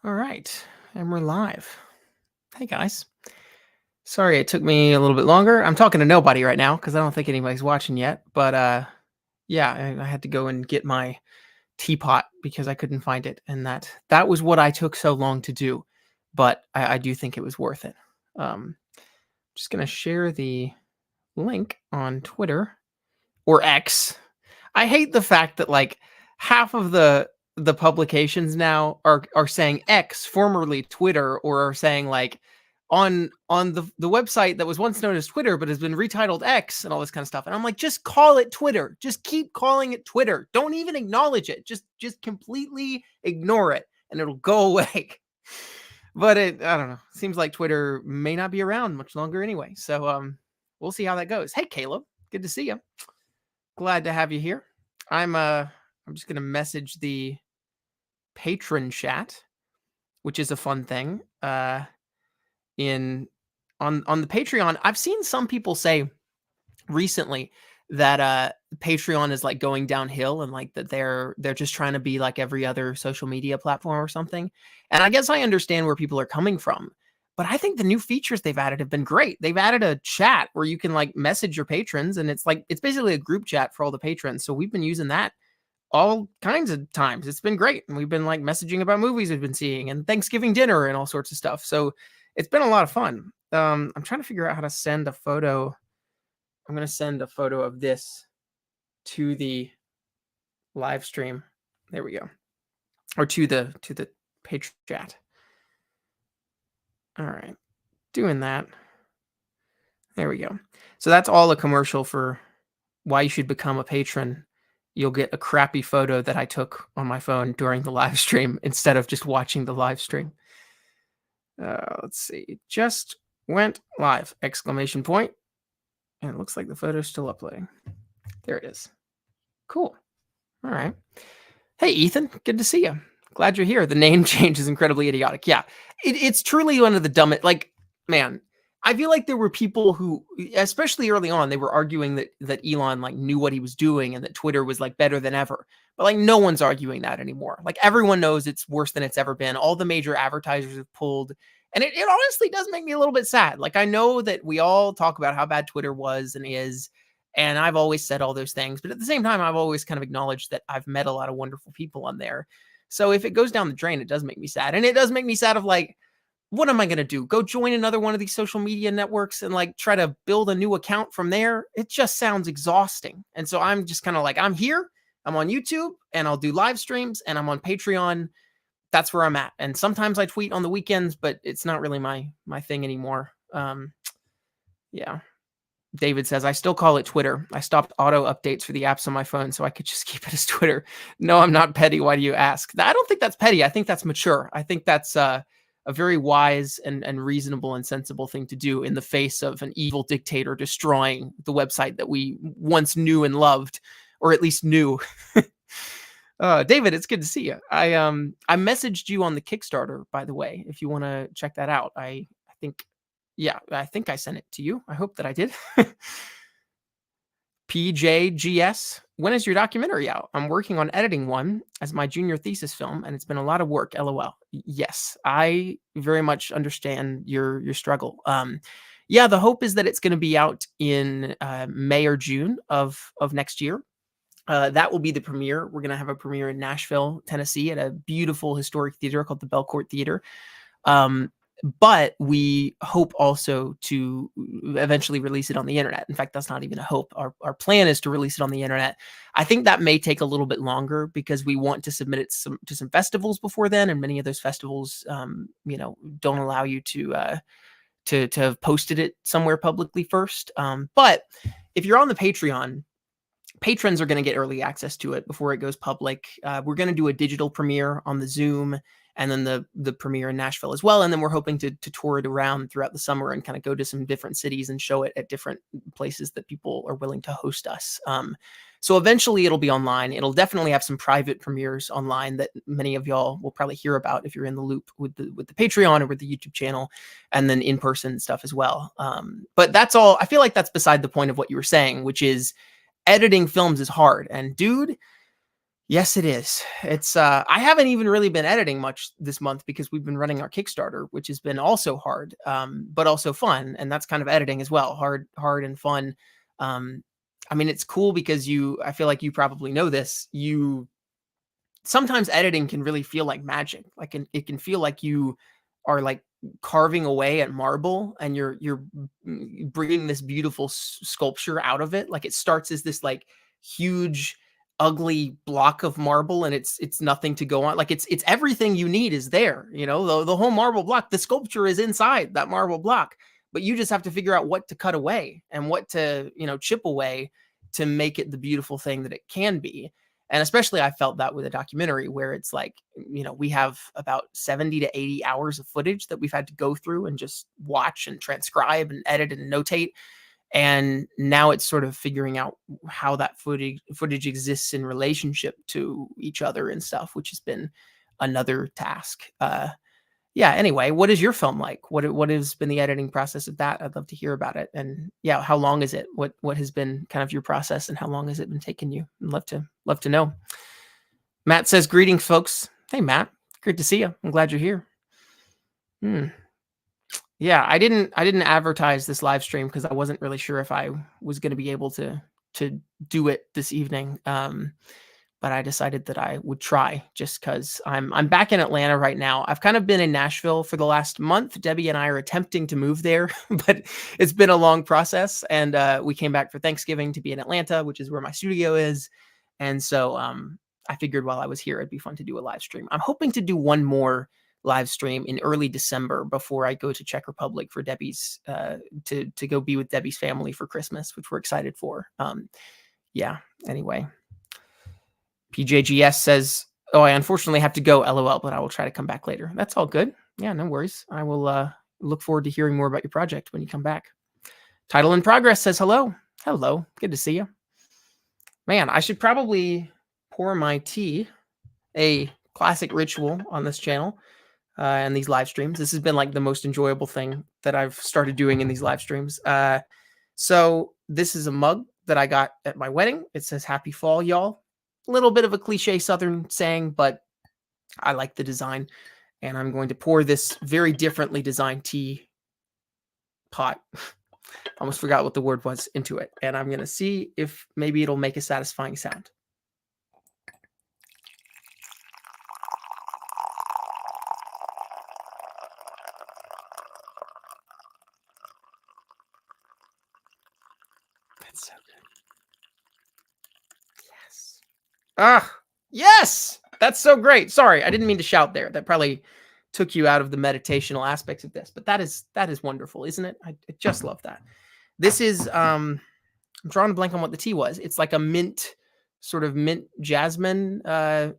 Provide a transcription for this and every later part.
All right, and we're live. Hey guys. Sorry it took me a little bit longer. I'm talking to nobody right now because I don't think anybody's watching yet. But yeah, I had to go and get my teapot because I couldn't find it, and that was what I took so long to do. But I do think it was worth it. Just gonna share the link on Twitter or X. I hate the fact that like half of the publications now are saying X, formerly Twitter, or are saying like on the website that was once known as Twitter but has been retitled X and all this kind of stuff. And I'm like, just call it Twitter. Just keep calling it Twitter. Don't even acknowledge it. Just completely ignore it and it'll go away. But I don't know. Seems like Twitter may not be around much longer anyway. So we'll see how that goes. Hey Caleb, good to see you. Glad to have you here. I'm just gonna message the patron chat, which is a fun thing. In on the Patreon, I've seen some people say recently that Patreon is like going downhill and like that they're just trying to be like every other social media platform or something. And I guess I understand where people are coming from. But I think the new features they've added have been great. They've added a chat where you can like message your patrons and it's basically a group chat for all the patrons. So we've been using that all kinds of times. It's been great. And we've been like messaging about movies we've been seeing and Thanksgiving dinner and all sorts of stuff. So it's been a lot of fun. I'm trying to figure out how to send a photo. I'm going to send a photo of this to the live stream. There we go. Or to the page chat. All right. Doing that. There we go. So that's all a commercial for why you should become a patron. You'll get a crappy photo that I took on my phone during the live stream instead of just watching the live stream. Let's see. Just went live! Exclamation point. And it looks like the photo's still uploading. There it is. Cool. All right. Hey, Ethan. Good to see you. Glad you're here. The name change is incredibly idiotic. Yeah, it's truly one of the dumbest. Like, man, I feel like there were people who, especially early on, they were arguing that Elon like knew what he was doing and that Twitter was like better than ever. But like, no one's arguing that anymore. Like, everyone knows it's worse than it's ever been. All the major advertisers have pulled, and it honestly does make me a little bit sad. Like, I know that we all talk about how bad Twitter was and is, and I've always said all those things. But at the same time, I've always kind of acknowledged that I've met a lot of wonderful people on there. So if it goes down the drain, it does make me sad. And it does make me sad of like, what am I going to do? Go join another one of these social media networks and like try to build a new account from there? It just sounds exhausting. And so I'm just kind of like, I'm here, I'm on YouTube and I'll do live streams and I'm on Patreon. That's where I'm at. And sometimes I tweet on the weekends, but it's not really my thing anymore. Yeah. David says, I still call it Twitter. I stopped auto updates for the apps on my phone so I could just keep it as Twitter. No, I'm not petty. Why do you ask? I don't think that's petty. I think that's mature. I think that's a very wise and reasonable and sensible thing to do in the face of an evil dictator destroying the website that we once knew and loved, or at least knew. David, it's good to see you. I messaged you on the Kickstarter, by the way, if you want to check that out. I think I sent it to you. I hope that I did. PJGS, when is your documentary out? I'm working on editing one as my junior thesis film, and it's been a lot of work. LOL. Yes, I very much understand your struggle. Yeah, the hope is that it's going to be out in May or June of next year. That will be the premiere. We're going to have a premiere in Nashville, Tennessee, at a beautiful historic theater called the Belcourt Theater. But we hope also to eventually release it on the internet. In fact, that's not even a hope. Our plan is to release it on the internet. I think that may take a little bit longer because we want to submit it to some festivals before then, and many of those festivals, don't allow you to have posted it somewhere publicly first. But if you're on the Patreon, patrons are going to get early access to it before it goes public. We're going to do a digital premiere on the Zoom, and then the premiere in Nashville as well. And then we're hoping to tour it around throughout the summer and kind of go to some different cities and show it at different places that people are willing to host us. So eventually it'll be online. It'll definitely have some private premieres online that many of y'all will probably hear about if you're in the loop with the Patreon or with the YouTube channel, and then in-person stuff as well. But that's all. I feel like that's beside the point of what you were saying, which is editing films is hard. And dude, Yes, it is. It's I haven't even really been editing much this month because we've been running our Kickstarter, which has been also hard, but also fun, and that's kind of editing as well. Hard and fun. Um, I mean, it's cool because I feel like you probably know this. You sometimes editing can really feel like magic. Like it can feel like you are like carving away at marble and you're bringing this beautiful sculpture out of it. Like it starts as this like huge ugly block of marble and it's nothing to go on. Like it's everything you need is there, the whole marble block, the sculpture is inside that marble block, but you just have to figure out what to cut away and what to, chip away to make it the beautiful thing that it can be. And especially I felt that with a documentary where it's like, we have about 70 to 80 hours of footage that we've had to go through and just watch and transcribe and edit and notate. And now it's sort of figuring out how that footage exists in relationship to each other and stuff, which has been another task. Yeah. Anyway, what is your film like? What has been the editing process of that? I'd love to hear about it. And yeah, how long is it? What has been kind of your process, and how long has it been taking you? I'd love to know. Matt says, "Greetings, folks." Hey, Matt, great to see you. I'm glad you're here. Yeah, I didn't advertise this live stream because I wasn't really sure if I was going to be able to do it this evening. But I decided that I would try just because I'm back in Atlanta right now. I've kind of been in Nashville for the last month. Debbie and I are attempting to move there, but it's been a long process. And we came back for Thanksgiving to be in Atlanta, which is where my studio is. And so I figured while I was here, it'd be fun to do a live stream. I'm hoping to do one more live stream in early December before I go to Czech Republic for Debbie's to go be with Debbie's family for Christmas, which we're excited for. Yeah. Anyway. PJGS says, "Oh, I unfortunately have to go, LOL, but I will try to come back later." That's all good. Yeah, no worries. I will look forward to hearing more about your project when you come back. Title in Progress says, "Hello." Hello. Good to see you. Man, I should probably pour my tea, a classic ritual on this channel and these live streams. This has been like the most enjoyable thing that I've started doing in these live streams. So this is a mug that I got at my wedding. It says "Happy Fall, y'all." A little bit of a cliche Southern saying, but I like the design. And I'm going to pour this very differently designed tea pot. Almost forgot what the word was, into it. And I'm going to see if maybe it'll make a satisfying sound. That's so good. Yes. Yes. That's so great. Sorry, I didn't mean to shout there. That probably took you out of the meditational aspects of this, but that is wonderful, isn't it? I just love that. This is I'm drawing a blank on what the tea was. It's like a mint jasmine,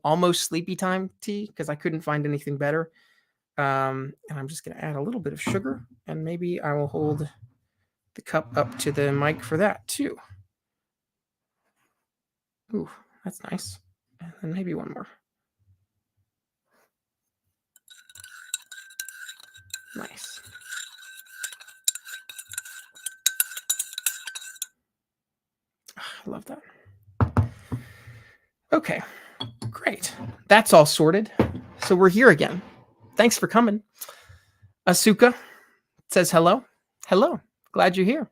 almost sleepy time tea because I couldn't find anything better. And I'm just going to add a little bit of sugar, and maybe I will hold the cup up to the mic for that too. Ooh, that's nice. And then maybe one more. Nice. I love that. Okay, great. That's all sorted. So we're here again. Thanks for coming. Asuka says hello. Hello. Glad you're here.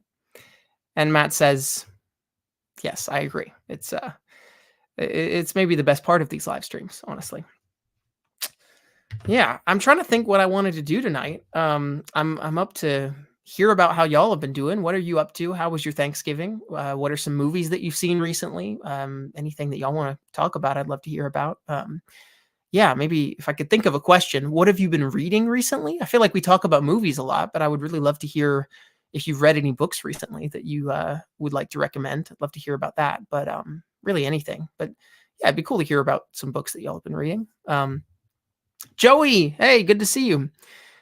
And Matt says, yes, I agree. It's maybe the best part of these live streams, honestly. Yeah, I'm trying to think what I wanted to do tonight. I'm up to hear about how y'all have been doing. What are you up to? How was your Thanksgiving? What are some movies that you've seen recently? Anything that y'all want to talk about, I'd love to hear about. Yeah, maybe if I could think of a question, what have you been reading recently? I feel like we talk about movies a lot, but I would really love to hear if you've read any books recently that you would like to recommend. I'd love to hear about that, but really anything. But yeah, it'd be cool to hear about some books that y'all have been reading. Joey, hey, good to see you.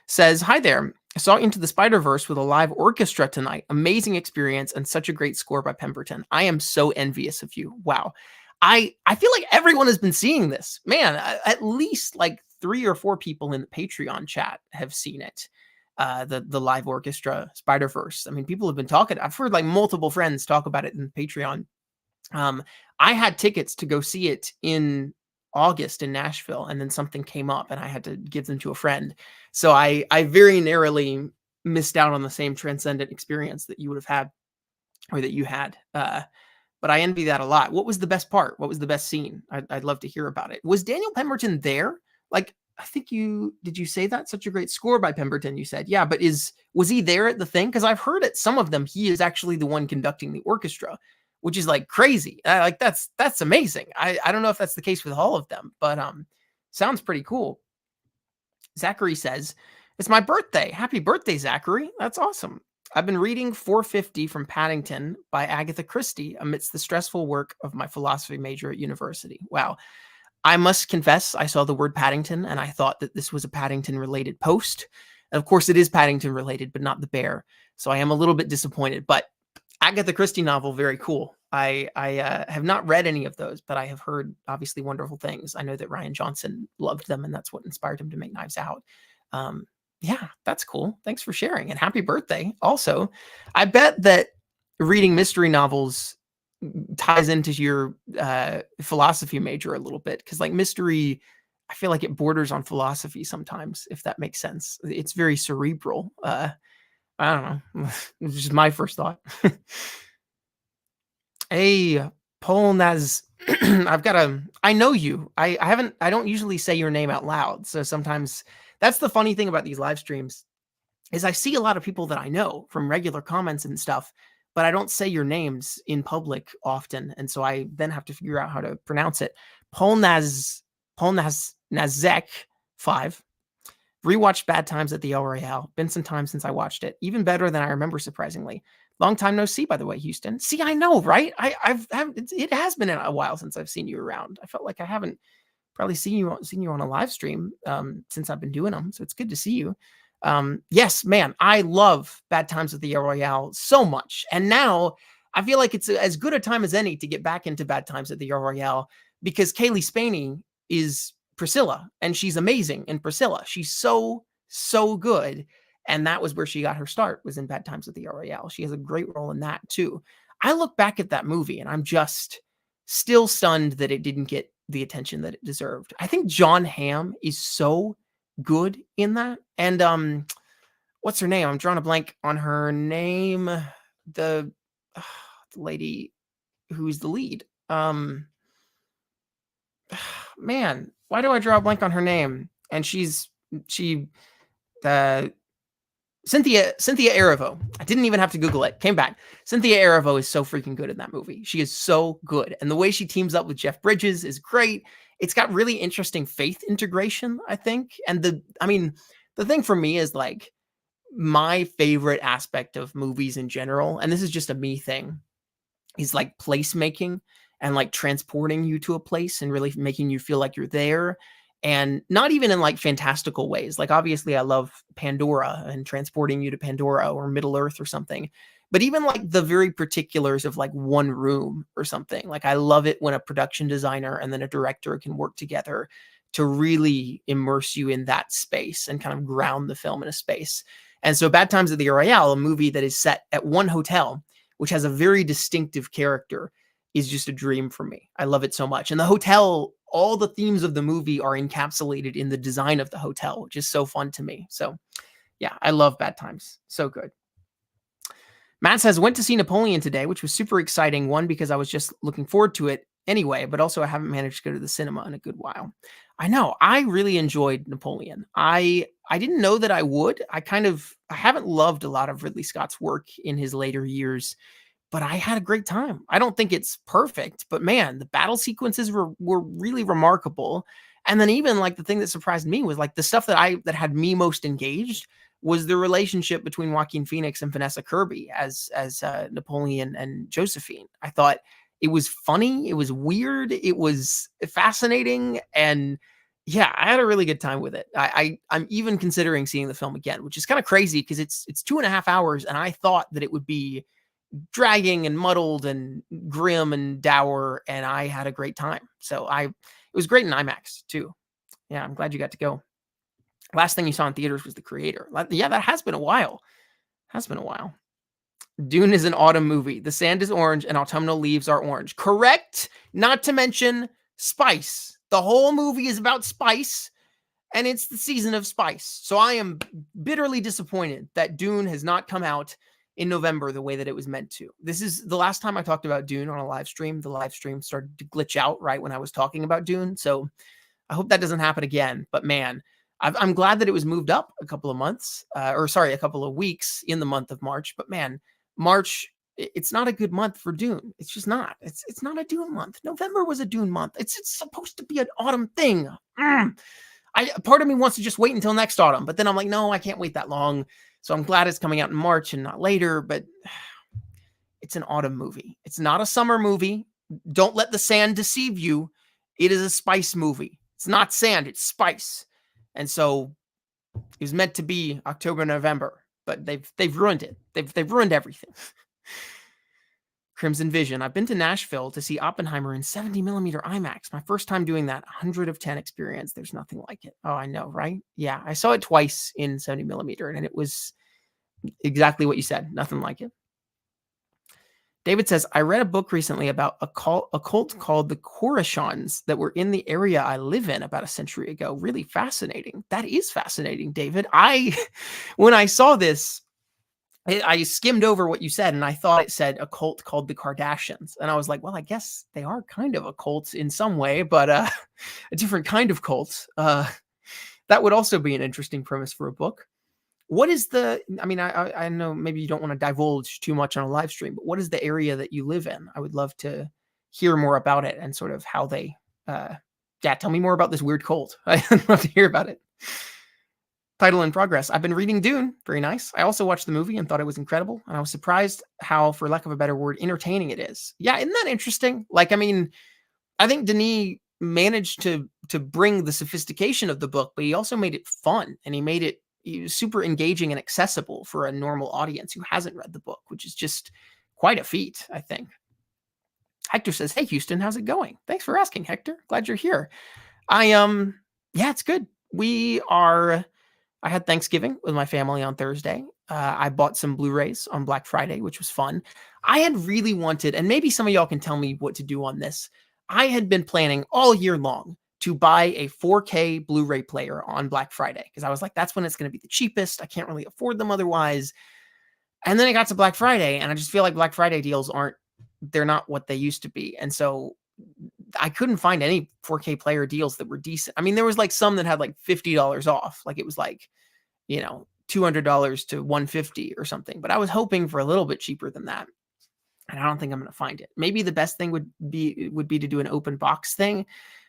Says, hi there. I saw Into the Spider-Verse with a live orchestra tonight. Amazing experience and such a great score by Pemberton. I am so envious of you. Wow. I feel like everyone has been seeing this. Man, at least like 3 or 4 people in the Patreon chat have seen it. The live orchestra Spider-Verse. I mean, people have been talking. I've heard like multiple friends talk about it in Patreon Um, I had tickets to go see it in August in Nashville, and then something came up, and I had to give them to a friend. So I very narrowly missed out on the same transcendent experience that you would have had, or that you had. But I envy that a lot. What was the best part? What was the best scene? I'd love to hear about it. Was Daniel Pemberton there? Like, I think did you say that? Such a great score by Pemberton, you said. Yeah, but was he there at the thing? Because I've heard at some of them, he is actually the one conducting the orchestra, which is like crazy. Like that's amazing. I don't know if that's the case with all of them, but sounds pretty cool. Zachary says, "It's my birthday. Happy birthday, Zachary. That's awesome. I've been reading 450 from Paddington by Agatha Christie amidst the stressful work of my philosophy major at university." Wow. I must confess, I saw the word Paddington and I thought that this was a Paddington related post. And of course, it is Paddington related, but not the bear. So I am a little bit disappointed. But Agatha Christie novel, very cool. I have not read any of those, but I have heard obviously wonderful things. I know that Ryan Johnson loved them, and that's what inspired him to make Knives Out. Yeah, that's cool. Thanks for sharing, and happy birthday. Also, I bet that reading mystery novels ties into your philosophy major a little bit, because like mystery, I feel like it borders on philosophy sometimes, if that makes sense. It's very cerebral. I don't know. It's just my first thought. Hey, Polnaz, I know you. I don't usually say your name out loud. So sometimes that's the funny thing about these live streams is I see a lot of people that I know from regular comments and stuff, but I don't say your names in public often. And so I then have to figure out how to pronounce it. Polnaz Nazek 5. Rewatched Bad Times at the El Royale. Been some time since I watched it. Even better than I remember, surprisingly. Long time no see, by the way, Houston. See, I know, right? It has been a while since I've seen you around. I felt like I haven't probably seen you on a live stream since I've been doing them. So it's good to see you. Yes, man, I love Bad Times at the El Royale so much. And now I feel like it's as good a time as any to get back into Bad Times at the El Royale, because Kaylee Spaney is Priscilla, and she's amazing in Priscilla. She's so good. And that was where she got her start, was in Bad Times at the El Royale. She has a great role in that too. I look back at that movie and I'm just still stunned that it didn't get the attention that it deserved. I think John Hamm is so good in that. And what's her name? I'm drawing a blank on her name. The lady who's the lead. Man, why do I draw a blank on her name? And Cynthia Erivo. I didn't even have to Google it. Came back. Cynthia Erivo is so freaking good in that movie. She is so good. And the way she teams up with Jeff Bridges is great. It's got really interesting faith integration, I think. And the thing for me is like my favorite aspect of movies in general, and this is just a me thing, is like placemaking and like transporting you to a place and really making you feel like you're there. And not even in like fantastical ways. Like obviously I love Pandora and transporting you to Pandora or Middle Earth or something, but even like the very particulars of like one room or something. Like I love it when a production designer and then a director can work together to really immerse you in that space and kind of ground the film in a space. And so Bad Times at the Royale, a movie that is set at one hotel, which has a very distinctive character, is just a dream for me. I love it so much. And the hotel, all the themes of the movie are encapsulated in the design of the hotel, which is so fun to me. So yeah, I love Bad Times. So good. Matt says, went to see Napoleon today, which was super exciting. One, because I was just looking forward to it anyway, but also I haven't managed to go to the cinema in a good while. I know. I really enjoyed Napoleon. I didn't know that I would. I haven't loved a lot of Ridley Scott's work in his later years, but I had a great time. I don't think it's perfect, but man, the battle sequences were really remarkable. And then even like the thing that surprised me was like the stuff that had me most engaged was the relationship between Joaquin Phoenix and Vanessa Kirby as Napoleon and Josephine. I thought it was funny, it was weird, it was fascinating, and yeah, I had a really good time with it. I'm even considering seeing the film again, which is kind of crazy because it's 2.5 hours, and I thought that it would be dragging and muddled and grim and dour, and I had a great time. So it was great in IMAX too. Yeah, I'm glad you got to go. Last thing you saw in theaters was The Creator. Yeah, that has been a while. Dune is an autumn movie. The sand is orange and autumnal leaves are orange. Correct. Not to mention spice. The whole movie is about spice, and it's the season of spice. So I am bitterly disappointed that Dune has not come out in November the way that it was meant to. This is the last time I talked about Dune on a live stream. The live stream started to glitch out right when I was talking about Dune. So I hope that doesn't happen again. But man, I'm glad that it was moved up a couple of months, a couple of weeks in the month of March. But man, March, it's not a good month for Dune. It's just not. It's not a Dune month. November was a Dune month. It's supposed to be an autumn thing. Part of me wants to just wait until next autumn, but then I'm like, no, I can't wait that long. So I'm glad it's coming out in March and not later, but it's an autumn movie. It's not a summer movie. Don't let the sand deceive you. It is a spice movie. It's not sand, it's spice. And so it was meant to be October, November, but they've ruined it. They've ruined everything. Crimson Vision. I've been to Nashville to see Oppenheimer in 70mm IMAX. My first time doing that, 100 of 10 experience. There's nothing like it. Oh, I know, right? Yeah, I saw it twice in 70mm, and it was exactly what you said. Nothing like it. David says, I read a book recently about a cult called the Korashans that were in the area I live in about a century ago. Really fascinating. That is fascinating, David. When I saw this, I skimmed over what you said, and I thought it said a cult called the Kardashians. And I was like, well, I guess they are kind of a cult in some way, but a different kind of cult. That would also be an interesting premise for a book. What is I know maybe you don't want to divulge too much on a live stream, but what is the area that you live in? I would love to hear more about it and sort of how they, tell me more about this weird cult. I'd love to hear about it. Title in progress. I've been reading Dune. Very nice. I also watched the movie and thought it was incredible. And I was surprised how, for lack of a better word, entertaining it is. Yeah, isn't that interesting? I think Denis managed to bring the sophistication of the book, but he also made it fun, and he was super engaging and accessible for a normal audience who hasn't read the book, which is just quite a feat, I think. Hector says, hey, Houston, how's it going? Thanks for asking, Hector. Glad you're here. It's good. I had Thanksgiving with my family on Thursday. I bought some Blu-rays on Black Friday, which was fun. I had really wanted, and maybe some of y'all can tell me what to do on this. I had been planning all year long to buy a 4K Blu-ray player on Black Friday because I was like, that's when it's going to be the cheapest. I can't really afford them otherwise. And then it got to Black Friday, and I just feel like Black Friday deals they're not what they used to be. And so I couldn't find any 4K player deals that were decent. I mean, there was some that had $50 off. It was $200 to $150 or something. But I was hoping for a little bit cheaper than that. And I don't think I'm going to find it. Maybe the best thing would be to do an open box thing.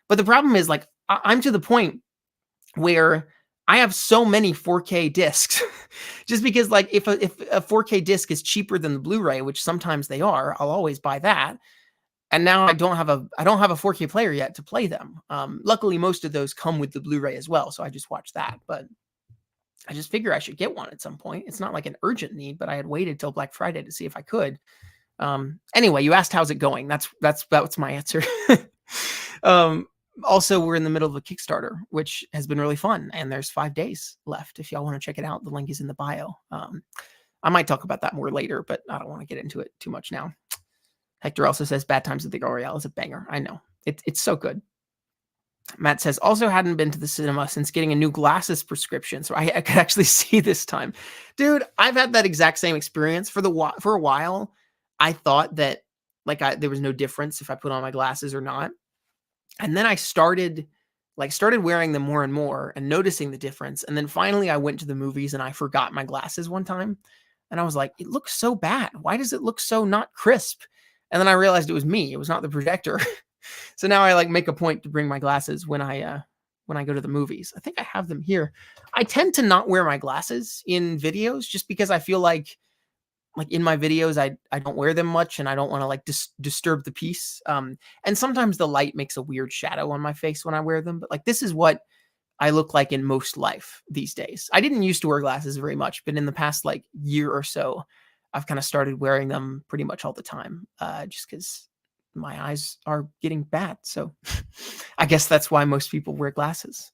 But the problem is I'm to the point where I have so many 4K discs just because if a 4K disc is cheaper than the Blu-ray, which sometimes they are, I'll always buy that. And now I don't have a 4K player yet to play them. Luckily, most of those come with the Blu-ray as well, so I just watch that. But I just figure I should get one at some point. It's not an urgent need, but I had waited till Black Friday to see if I could. Anyway, you asked how's it going. That's my answer. Also, we're in the middle of a Kickstarter, which has been really fun, and there's 5 days left. If y'all want to check it out, the link is in the bio. I might talk about that more later, but I don't want to get into it too much now. Hector also says Bad Times at the Royale is a banger. I know. It's so good. Matt says, also hadn't been to the cinema since getting a new glasses prescription, so I could actually see this time. Dude, I've had that exact same experience. For a while, I thought that there was no difference if I put on my glasses or not. And then I started wearing them more and more and noticing the difference. And then finally I went to the movies and I forgot my glasses one time. And I was like, it looks so bad. Why does it look so not crisp? And then I realized it was me. It was not the projector. So now I make a point to bring my glasses when I go to the movies. I think I have them here. I tend to not wear my glasses in videos just because I feel like in my videos, I don't wear them much and I don't want to disturb the piece. And sometimes the light makes a weird shadow on my face when I wear them. But this is what I look like in most life these days. I didn't used to wear glasses very much, but in the past year or so, I've kind of started wearing them pretty much all the time, just because my eyes are getting bad. So I guess that's why most people wear glasses.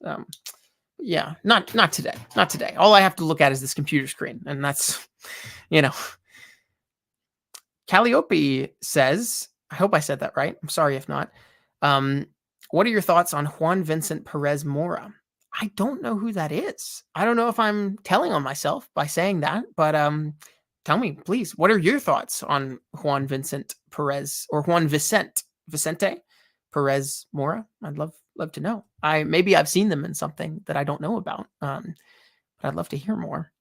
Yeah, not today. Not today. All I have to look at is this computer screen, and that's, Calliope says, I hope I said that right. I'm sorry if not. Um, what are your thoughts on Juan Vincent Perez Mora? I don't know who that is. I don't know if I'm telling on myself by saying that, but tell me, please, what are your thoughts on Juan Vincent Perez or Juan Vicente Perez Mora? I'd love to know. Maybe I've seen them in something that I don't know about. But I'd love to hear more.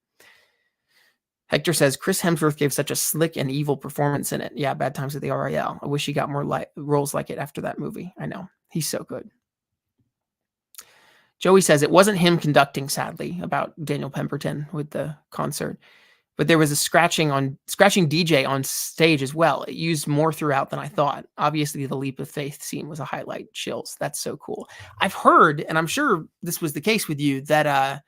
Hector says Chris Hemsworth gave such a slick and evil performance in it. Yeah, Bad Times at the RAL. I wish he got more roles like it after that movie. I know. He's so good. Joey says it wasn't him conducting, sadly, about Daniel Pemberton with the concert, but there was a scratching DJ on stage as well. It used more throughout than I thought. Obviously, the leap of faith scene was a highlight. Chills. That's so cool. I've heard, and I'm sure this was the case with you, that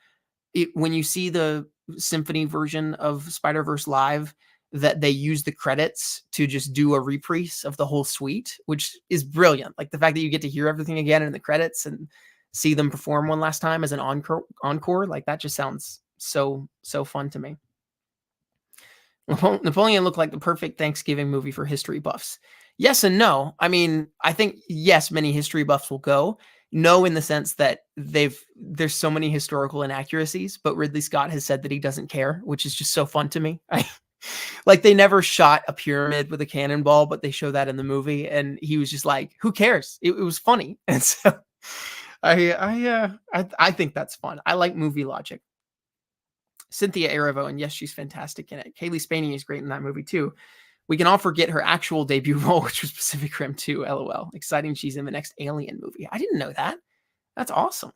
when you see the symphony version of Spider-Verse Live, that they use the credits to just do a reprise of the whole suite, which is brilliant. Like the fact that you get to hear everything again in the credits and see them perform one last time as an encore, like that just sounds so fun to me. Napoleon looked like the perfect Thanksgiving movie for history buffs. Yes and no. I mean, I think yes, many history buffs will go. No, in the sense that there's so many historical inaccuracies, but Ridley Scott has said that he doesn't care, which is just so fun to me. Like they never shot a pyramid with a cannonball, but they show that in the movie, and he was just like, "Who cares?" It was funny, and so I think that's fun. I like movie logic. Cynthia Erivo, and yes, she's fantastic in it. Kaylee Spaney is great in that movie too. We can all forget her actual debut role, which was Pacific Rim 2, LOL. Exciting she's in the next Alien movie. I didn't know that. That's awesome.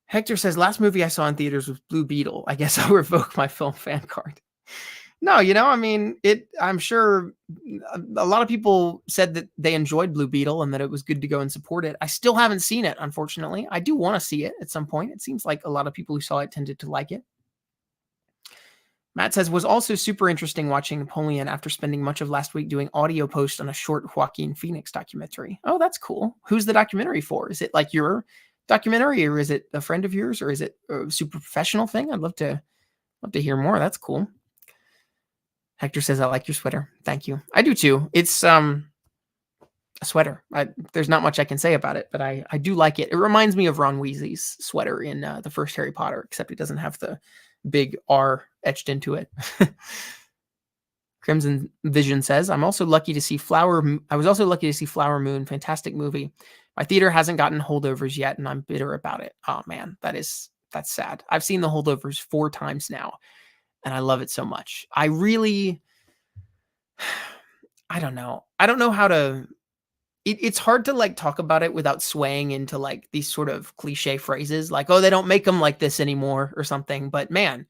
Hector says, last movie I saw in theaters was Blue Beetle. I guess I'll revoke my film fan card. No, I mean, I'm sure a lot of people said that they enjoyed Blue Beetle and that it was good to go and support it. I still haven't seen it, unfortunately. I do want to see it at some point. It seems like a lot of people who saw it tended to like it. Matt says, was also super interesting watching Napoleon after spending much of last week doing audio post on a short Joaquin Phoenix documentary. Oh, that's cool. Who's the documentary for? Is it like your documentary, or is it a friend of yours, or is it a super professional thing? I'd love to hear more. That's cool. Hector says, I like your sweater. Thank you. I do too. It's a sweater. There's not much I can say about it, but I do like it. It reminds me of Ron Weasley's sweater in the first Harry Potter, except it doesn't have the big R etched into it. Crimson Vision says, I was also lucky to see Flower Moon. Fantastic movie. My theater hasn't gotten holdovers yet, and I'm bitter about it. Oh man, that's sad. I've seen the holdovers 4 times now, and I love it so much. I don't know. I don't know how to. It's hard to like talk about it without swaying into like these sort of cliche phrases, like, oh, they don't make them like this anymore or something. But man,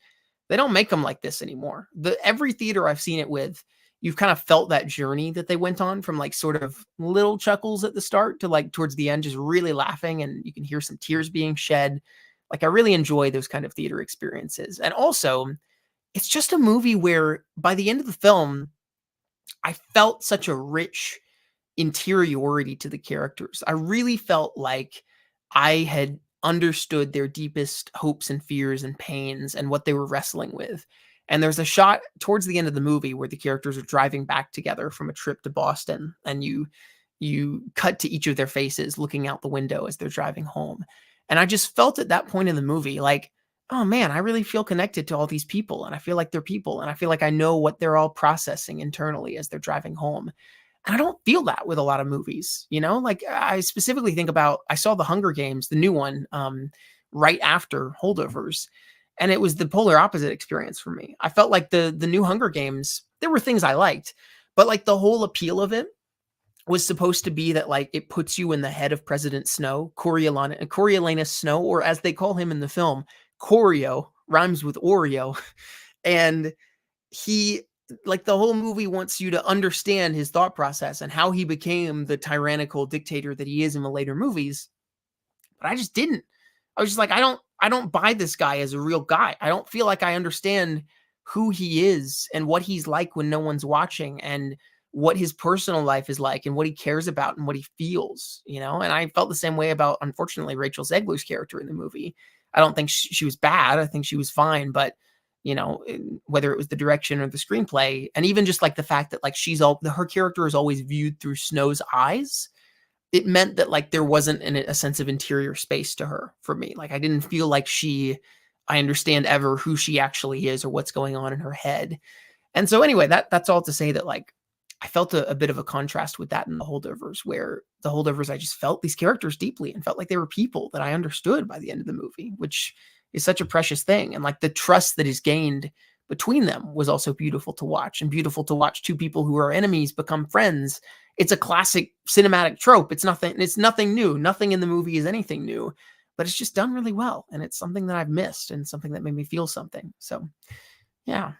they don't make them like this anymore. Every theater I've seen it with, you've kind of felt that journey that they went on, from like sort of little chuckles at the start to like towards the end, just really laughing, and you can hear some tears being shed. Like I really enjoy those kind of theater experiences. And also, it's just a movie where by the end of the film, I felt such a rich interiority to the characters. I really felt like I had understood their deepest hopes and fears and pains and what they were wrestling with. And there's a shot towards the end of the movie where the characters are driving back together from a trip to Boston, and you cut to each of their faces looking out the window as they're driving home. And I just felt at that point in the movie like, oh man, I really feel connected to all these people, and I feel like they're people, and I feel like I know what they're all processing internally as they're driving home. And I don't feel that with a lot of movies, like I specifically think about, I saw The Hunger Games, the new one, right after Holdovers. And it was the polar opposite experience for me. I felt like the new Hunger Games, there were things I liked, but like the whole appeal of it was supposed to be that like it puts you in the head of President Snow, Coriolanus Snow, or as they call him in the film, Corio, rhymes with Oreo. And he, like the whole movie wants you to understand his thought process and how he became the tyrannical dictator that he is in the later movies. But I just didn't. I was just like, I don't buy this guy as a real guy. I don't feel like I understand who he is and what he's like when no one's watching, and what his personal life is like, and what he cares about, and what he feels, And I felt the same way about, unfortunately, Rachel Zegler's character in the movie. I don't think she was bad. I think she was fine, but whether it was the direction or the screenplay, and even just like the fact that like her character is always viewed through Snow's eyes. It meant that like there wasn't a sense of interior space to her for me. Like I didn't feel like I understand ever who she actually is or what's going on in her head. And so anyway, that's all to say that like I felt a bit of a contrast with that in the holdovers, where the holdovers, I just felt these characters deeply and felt like they were people that I understood by the end of the movie, which is such a precious thing. And like the trust that is gained between them was also beautiful to watch, and beautiful to watch two people who are enemies become friends. It's a classic cinematic trope. It's nothing new. Nothing in the movie is anything new, but it's just done really well. And it's something that I've missed and something that made me feel something. So yeah.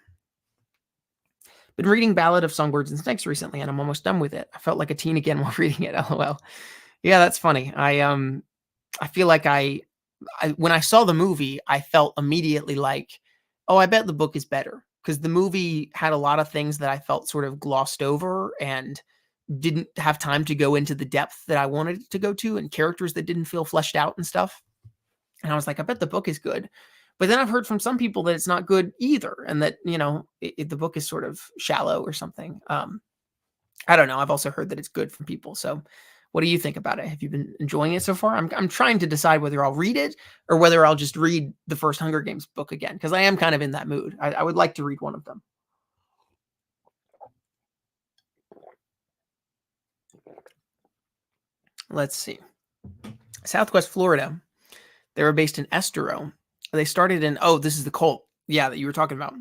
Been reading Ballad of Songbirds and Snakes recently, and I'm almost done with it. I felt like a teen again while reading it. LOL. Yeah, that's funny. I feel like when I saw the movie, I felt immediately like, oh, I bet the book is better, because the movie had a lot of things that I felt sort of glossed over and didn't have time to go into the depth that I wanted it to go to, and characters that didn't feel fleshed out and stuff. And I was like, I bet the book is good. But then I've heard from some people that it's not good either, and that, the book is sort of shallow or something. I don't know. I've also heard that it's good from people. So what do you think about it? Have you been enjoying it so far? I'm trying to decide whether I'll read it or whether I'll just read the first Hunger Games book again, because I am kind of in that mood. I would like to read one of them. Let's see. Southwest Florida. They were based in Estero. They started in, this is the cult. Yeah, that you were talking about.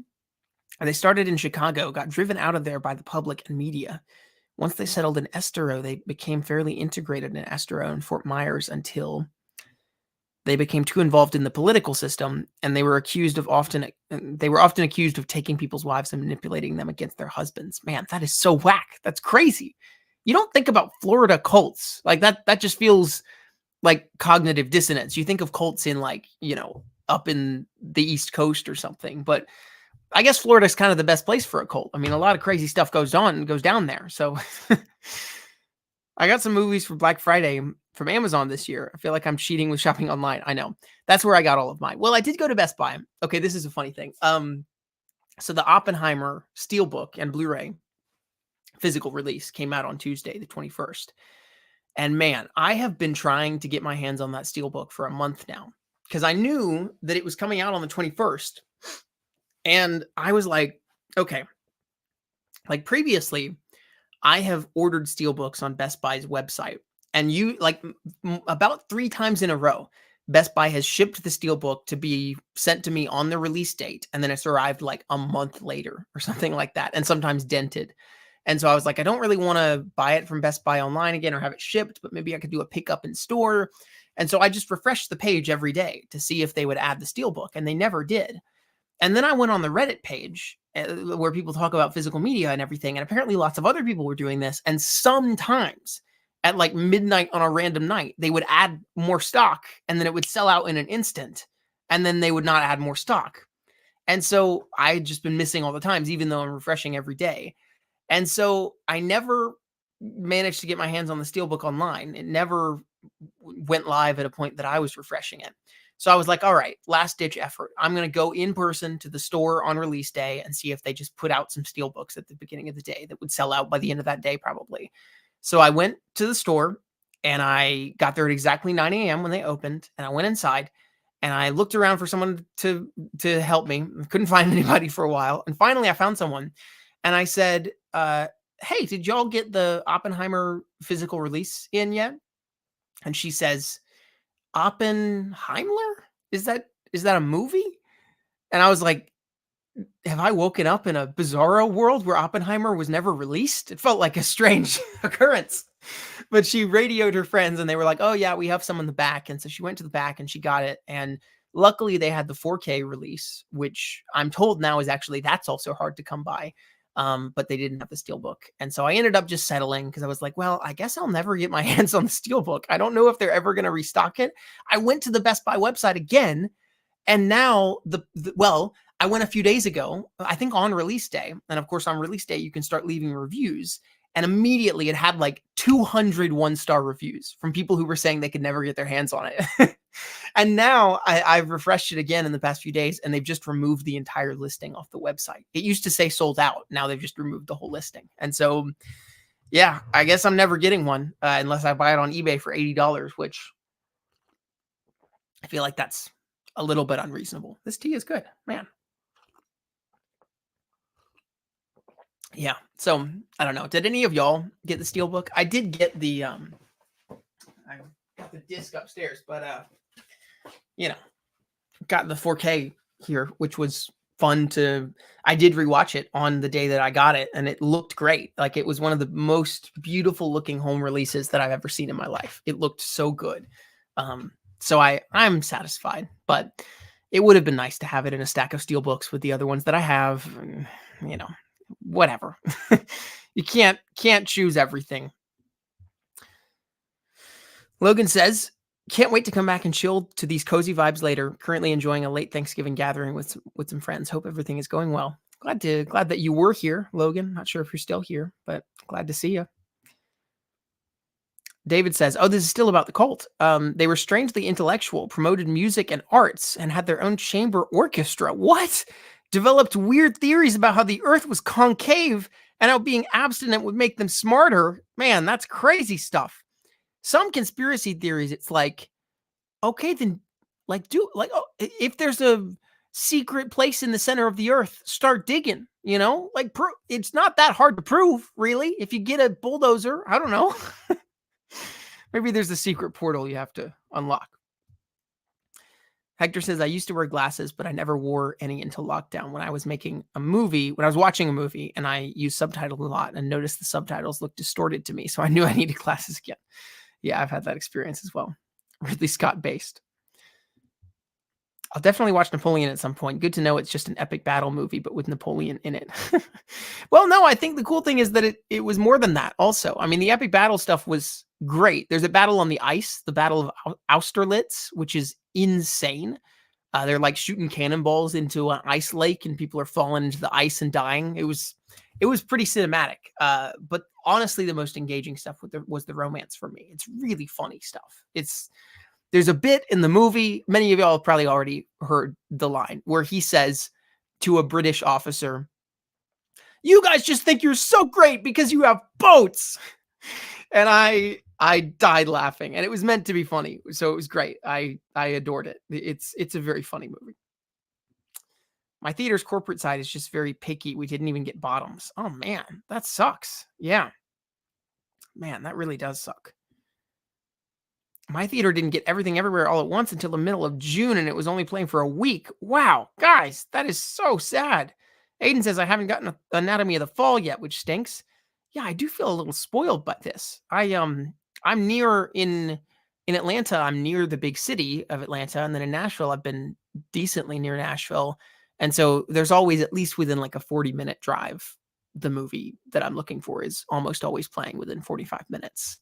They started in Chicago, got driven out of there by the public and media. Once they settled in Estero, they became fairly integrated in Estero and Fort Myers until they became too involved in the political system, and they were often accused of taking people's wives and manipulating them against their husbands. Man, that is so whack. That's crazy. You don't think about Florida cults like that. That just feels like cognitive dissonance. You think of cults in like, up in the East Coast or something, but I guess Florida's kind of the best place for a cult. I mean, a lot of crazy stuff goes down there. So I got some movies for Black Friday from Amazon this year. I feel like I'm cheating with shopping online. I know. That's where I got all of mine. Well, I did go to Best Buy. Okay, this is a funny thing. So the Oppenheimer Steelbook and Blu-ray physical release came out on Tuesday, the 21st. And man, I have been trying to get my hands on that Steelbook for a month now, because I knew that it was coming out on the 21st. And I was like, okay, like previously, I have ordered Steelbooks on Best Buy's website, and about 3 times in a row, Best Buy has shipped the Steelbook to be sent to me on the release date, and then it's arrived like a month later or something like that, and sometimes dented. And so I was like, I don't really want to buy it from Best Buy online again or have it shipped, but maybe I could do a pickup in store. And so I just refreshed the page every day to see if they would add the Steelbook, and they never did. And then I went on the Reddit page where people talk about physical media and everything, and apparently lots of other people were doing this. And sometimes at like midnight on a random night, they would add more stock, and then it would sell out in an instant, and then they would not add more stock. And so I had just been missing all the times, even though I'm refreshing every day. And so I never managed to get my hands on the Steelbook online. It never went live at a point that I was refreshing it. So I was like, all right, last ditch effort. I'm going to go in person to the store on release day and see if they just put out some Steelbooks at the beginning of the day that would sell out by the end of that day, probably. So I went to the store, and I got there at exactly 9 a.m. when they opened, and I went inside, and I looked around for someone to help me. I couldn't find anybody for a while. And finally I found someone, and I said, hey, did y'all get the Oppenheimer physical release in yet? And she says, Oppenheimer? Is that a movie? And I was like, have I woken up in a bizarro world where Oppenheimer was never released? It felt like a strange occurrence. But she radioed her friends, and they were like, oh yeah, we have some in the back. And so she went to the back and she got it. And luckily they had the 4K release, which I'm told now is actually, that's also hard to come by. But they didn't have the Steelbook. And so I ended up just settling, because I was like, well, I guess I'll never get my hands on the Steelbook. I don't know if they're ever going to restock it. I went to the Best Buy website again, and now I went a few days ago, I think on release day. And of course, on release day, you can start leaving reviews. And immediately it had like 200 one-star reviews from people who were saying they could never get their hands on it. And now I've refreshed it again in the past few days, and they've just removed the entire listing off the website. It used to say sold out. Now they've just removed the whole listing. And so, yeah, I guess I'm never getting one unless I buy it on eBay for $80, which I feel like that's a little bit unreasonable. This tea is good, man. Yeah. So I don't know. Did any of y'all get the Steelbook? I did get the I got the disc upstairs, but got the 4K here, which was fun to. I did rewatch it on the day that I got it, and it looked great. Like it was one of the most beautiful looking home releases that I've ever seen in my life. It looked so good. So I'm satisfied, but it would have been nice to have it in a stack of Steelbooks with the other ones that I have, and, whatever. You can't choose everything. Logan says, can't wait to come back and chill to these cozy vibes later. Currently enjoying a late Thanksgiving gathering with some friends. Hope everything is going well. Glad that you were here, Logan. Not sure if you're still here, but glad to see you. David says, oh, this is still about the cult. They were strangely intellectual, promoted music and arts, and had their own chamber orchestra. What? Developed weird theories about how the earth was concave and how being abstinent would make them smarter. Man, that's crazy stuff. Some conspiracy theories, it's like, okay, then if there's a secret place in the center of the earth, start digging, it's not that hard to prove, really. If you get a bulldozer, I don't know. Maybe there's a secret portal you have to unlock. Hector says, I used to wear glasses, but I never wore any until lockdown. When I was watching a movie, and I used subtitles a lot and noticed the subtitles looked distorted to me. So I knew I needed glasses again. Yeah, I've had that experience as well. Ridley Scott based. I'll definitely watch Napoleon at some point. Good to know it's just an epic battle movie, but with Napoleon in it. Well, no, I think the cool thing is that it was more than that also. I mean, the epic battle stuff was great. There's a battle on the ice, the Battle of Austerlitz, which is insane. They're like shooting cannonballs into an ice lake and people are falling into the ice and dying. It was pretty cinematic. But honestly, the most engaging stuff was the romance for me. It's really funny stuff. There's a bit in the movie, many of y'all have probably already heard the line, where he says to a British officer, you guys just think you're so great because you have boats. And I died laughing, and it was meant to be funny. So it was great. I adored it. It's a very funny movie. My theater's corporate side is just very picky. We didn't even get bottoms. Oh man, that sucks. Yeah. Man, that really does suck. My theater didn't get Everything Everywhere All at Once until the middle of June, and it was only playing for a week. Wow, guys, that is so sad. Aiden says, I haven't gotten Anatomy of the Fall yet, which stinks. Yeah, I do feel a little spoiled by this. I'm near in Atlanta, I'm near the big city of Atlanta, and then in Nashville, I've been decently near Nashville. And so there's always, at least within like a 40-minute drive, the movie that I'm looking for is almost always playing within 45 minutes.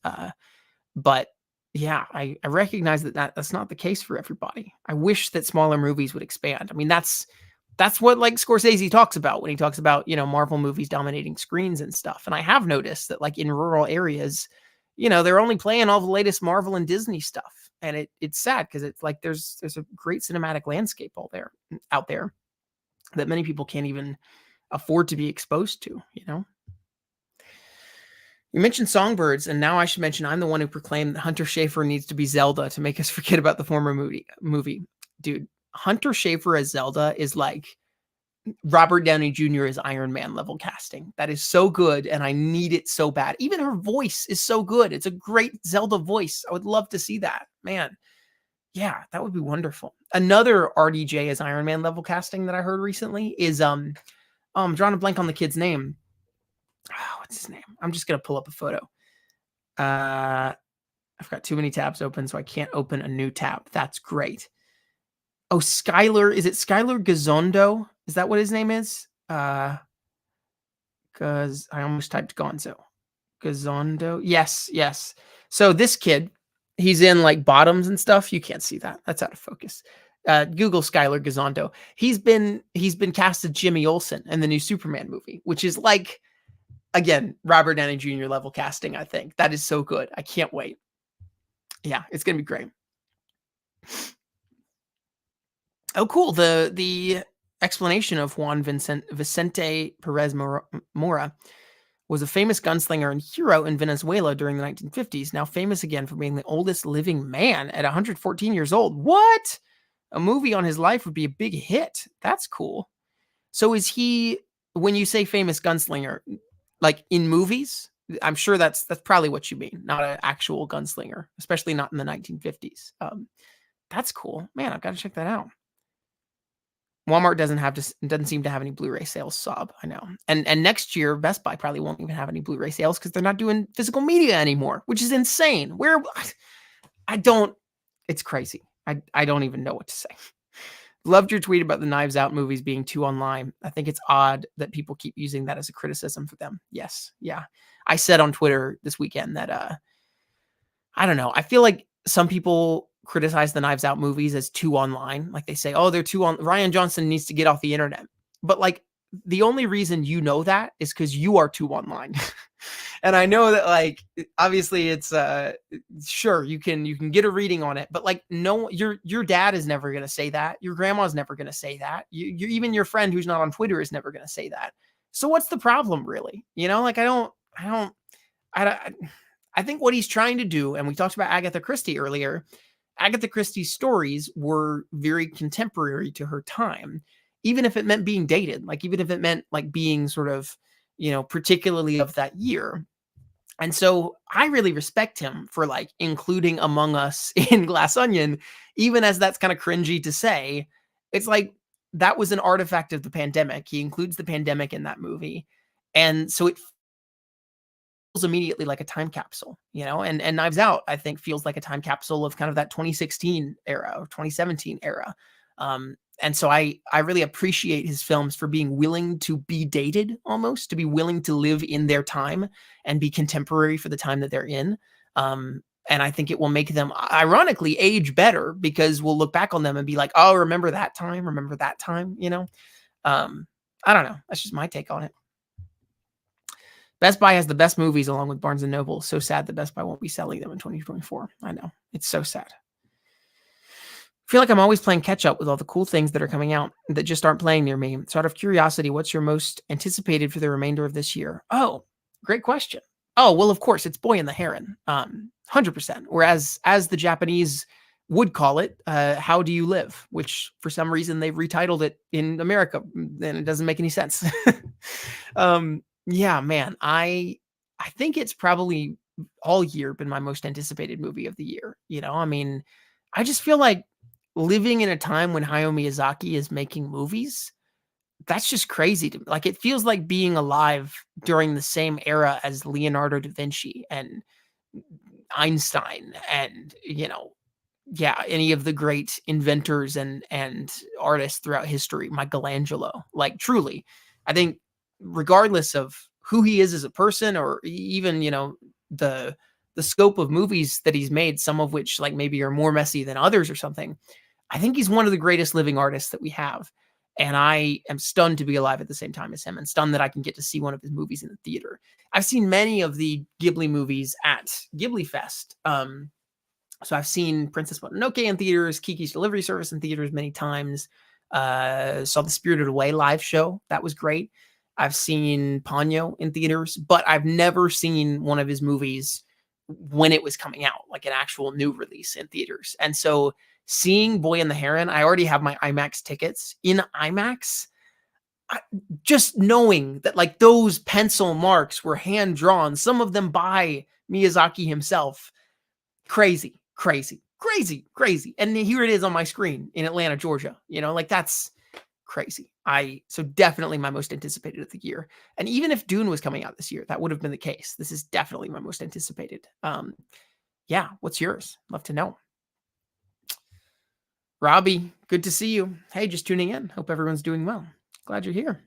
But yeah, I recognize that's not the case for everybody. I wish that smaller movies would expand. I mean, that's what like Scorsese talks about when he talks about, Marvel movies dominating screens and stuff. And I have noticed that like in rural areas, they're only playing all the latest Marvel and Disney stuff. And it's sad because it's like there's a great cinematic landscape out there that many people can't even afford to be exposed to, You mentioned Songbirds, and now I should mention I'm the one who proclaimed that Hunter Schafer needs to be Zelda to make us forget about the former movie. Dude, Hunter Schafer as Zelda is like Robert Downey Jr. as Iron Man level casting. That is so good, and I need it so bad. Even her voice is so good. It's a great Zelda voice. I would love to see that. Man, yeah, that would be wonderful. Another RDJ as Iron Man level casting that I heard recently is I'm drawing a blank on the kid's name. Oh, what's his name? I'm just going to pull up a photo. I've got too many tabs open, so I can't open a new tab. That's great. Oh, Skylar. Is it Skylar Gazondo? Is that what his name is? Because I almost typed Gonzo. Gazondo. Yes. So this kid, he's in like Bottoms and stuff. You can't see that. That's out of focus. Google Skylar Gazondo. He's been cast as Jimmy Olsen in the new Superman movie, which is like, again, Robert Downey Jr. level casting, I think. That is so good. I can't wait. Yeah, it's going to be great. Oh, cool. The explanation of Vicente Perez Mora was a famous gunslinger and hero in Venezuela during the 1950s, now famous again for being the oldest living man at 114 years old. What? A movie on his life would be a big hit. That's cool. So is he, when you say famous gunslinger, like in movies? I'm sure that's probably what you mean, not an actual gunslinger, especially not in the 1950s. That's cool. Man, I've got to check that out. Walmart doesn't seem to have any Blu-ray sales. Sob, I know. And next year, Best Buy probably won't even have any Blu-ray sales because they're not doing physical media anymore, which is insane. Where I don't, it's crazy. I don't even know what to say. Loved your tweet about the Knives Out movies being too online. I think it's odd that people keep using that as a criticism for them. Yes, yeah. I said on Twitter this weekend that I don't know. I feel like some people criticize the Knives Out movies as too online. Like they say, oh, they're too on. Ryan Johnson needs to get off the internet. But like the only reason you know that is because you are too online. And I know that like obviously it's sure you can get a reading on it, but like no, your dad is never gonna say that. Your grandma's never gonna say that. You even your friend who's not on Twitter is never gonna say that. So what's the problem really? You know, like I I think what he's trying to do, and we talked about Agatha Christie earlier, Agatha Christie's stories were very contemporary to her time, even if it meant being dated, like even if it meant like being sort of, particularly of that year. And so I really respect him for like including Among Us in Glass Onion, even as that's kind of cringy to say. It's like that was an artifact of the pandemic. He includes the pandemic in that movie. And so it feels immediately like a time capsule, and Knives Out, I think, feels like a time capsule of kind of that 2016 era or 2017 era. And so I really appreciate his films for being willing to be dated, almost to be willing to live in their time and be contemporary for the time that they're in. And I think it will make them ironically age better because we'll look back on them and be like, oh, remember that time? Remember that time? I don't know. That's just my take on it. Best Buy has the best movies along with Barnes & Noble. So sad that Best Buy won't be selling them in 2024. I know. It's so sad. I feel like I'm always playing catch up with all the cool things that are coming out that just aren't playing near me. So out of curiosity, what's your most anticipated for the remainder of this year? Oh, great question. Oh, well, of course, it's Boy and the Heron. 100%. Whereas as the Japanese would call it, How Do You Live? Which for some reason they've retitled it in America, and it doesn't make any sense. Yeah, man, I think it's probably all year been my most anticipated movie of the year. I mean, I just feel like living in a time when Hayao Miyazaki is making movies, that's just crazy to me. Like it feels like being alive during the same era as Leonardo da Vinci and Einstein and, yeah, any of the great inventors and artists throughout history, Michelangelo. Like truly, I think regardless of who he is as a person or even, the scope of movies that he's made, some of which like maybe are more messy than others or something, I think he's one of the greatest living artists that we have. And I am stunned to be alive at the same time as him and stunned that I can get to see one of his movies in the theater. I've seen many of the Ghibli movies at Ghibli Fest. So I've seen Princess Mononoke in theaters, Kiki's Delivery Service in theaters many times. Saw the Spirited Away live show. That was great. I've seen Ponyo in theaters, but I've never seen one of his movies when it was coming out, like an actual new release in theaters. And so seeing Boy and the Heron, I already have my IMAX tickets in IMAX. Just knowing that like those pencil marks were hand drawn, some of them by Miyazaki himself. Crazy, crazy, crazy, crazy. And here it is on my screen in Atlanta, Georgia. Like that's crazy. So definitely my most anticipated of the year. And even if Dune was coming out this year, that would have been the case. This is definitely my most anticipated. Yeah, what's yours? Love to know. Robbie, good to see you. Hey, just tuning in. Hope everyone's doing well. Glad you're here.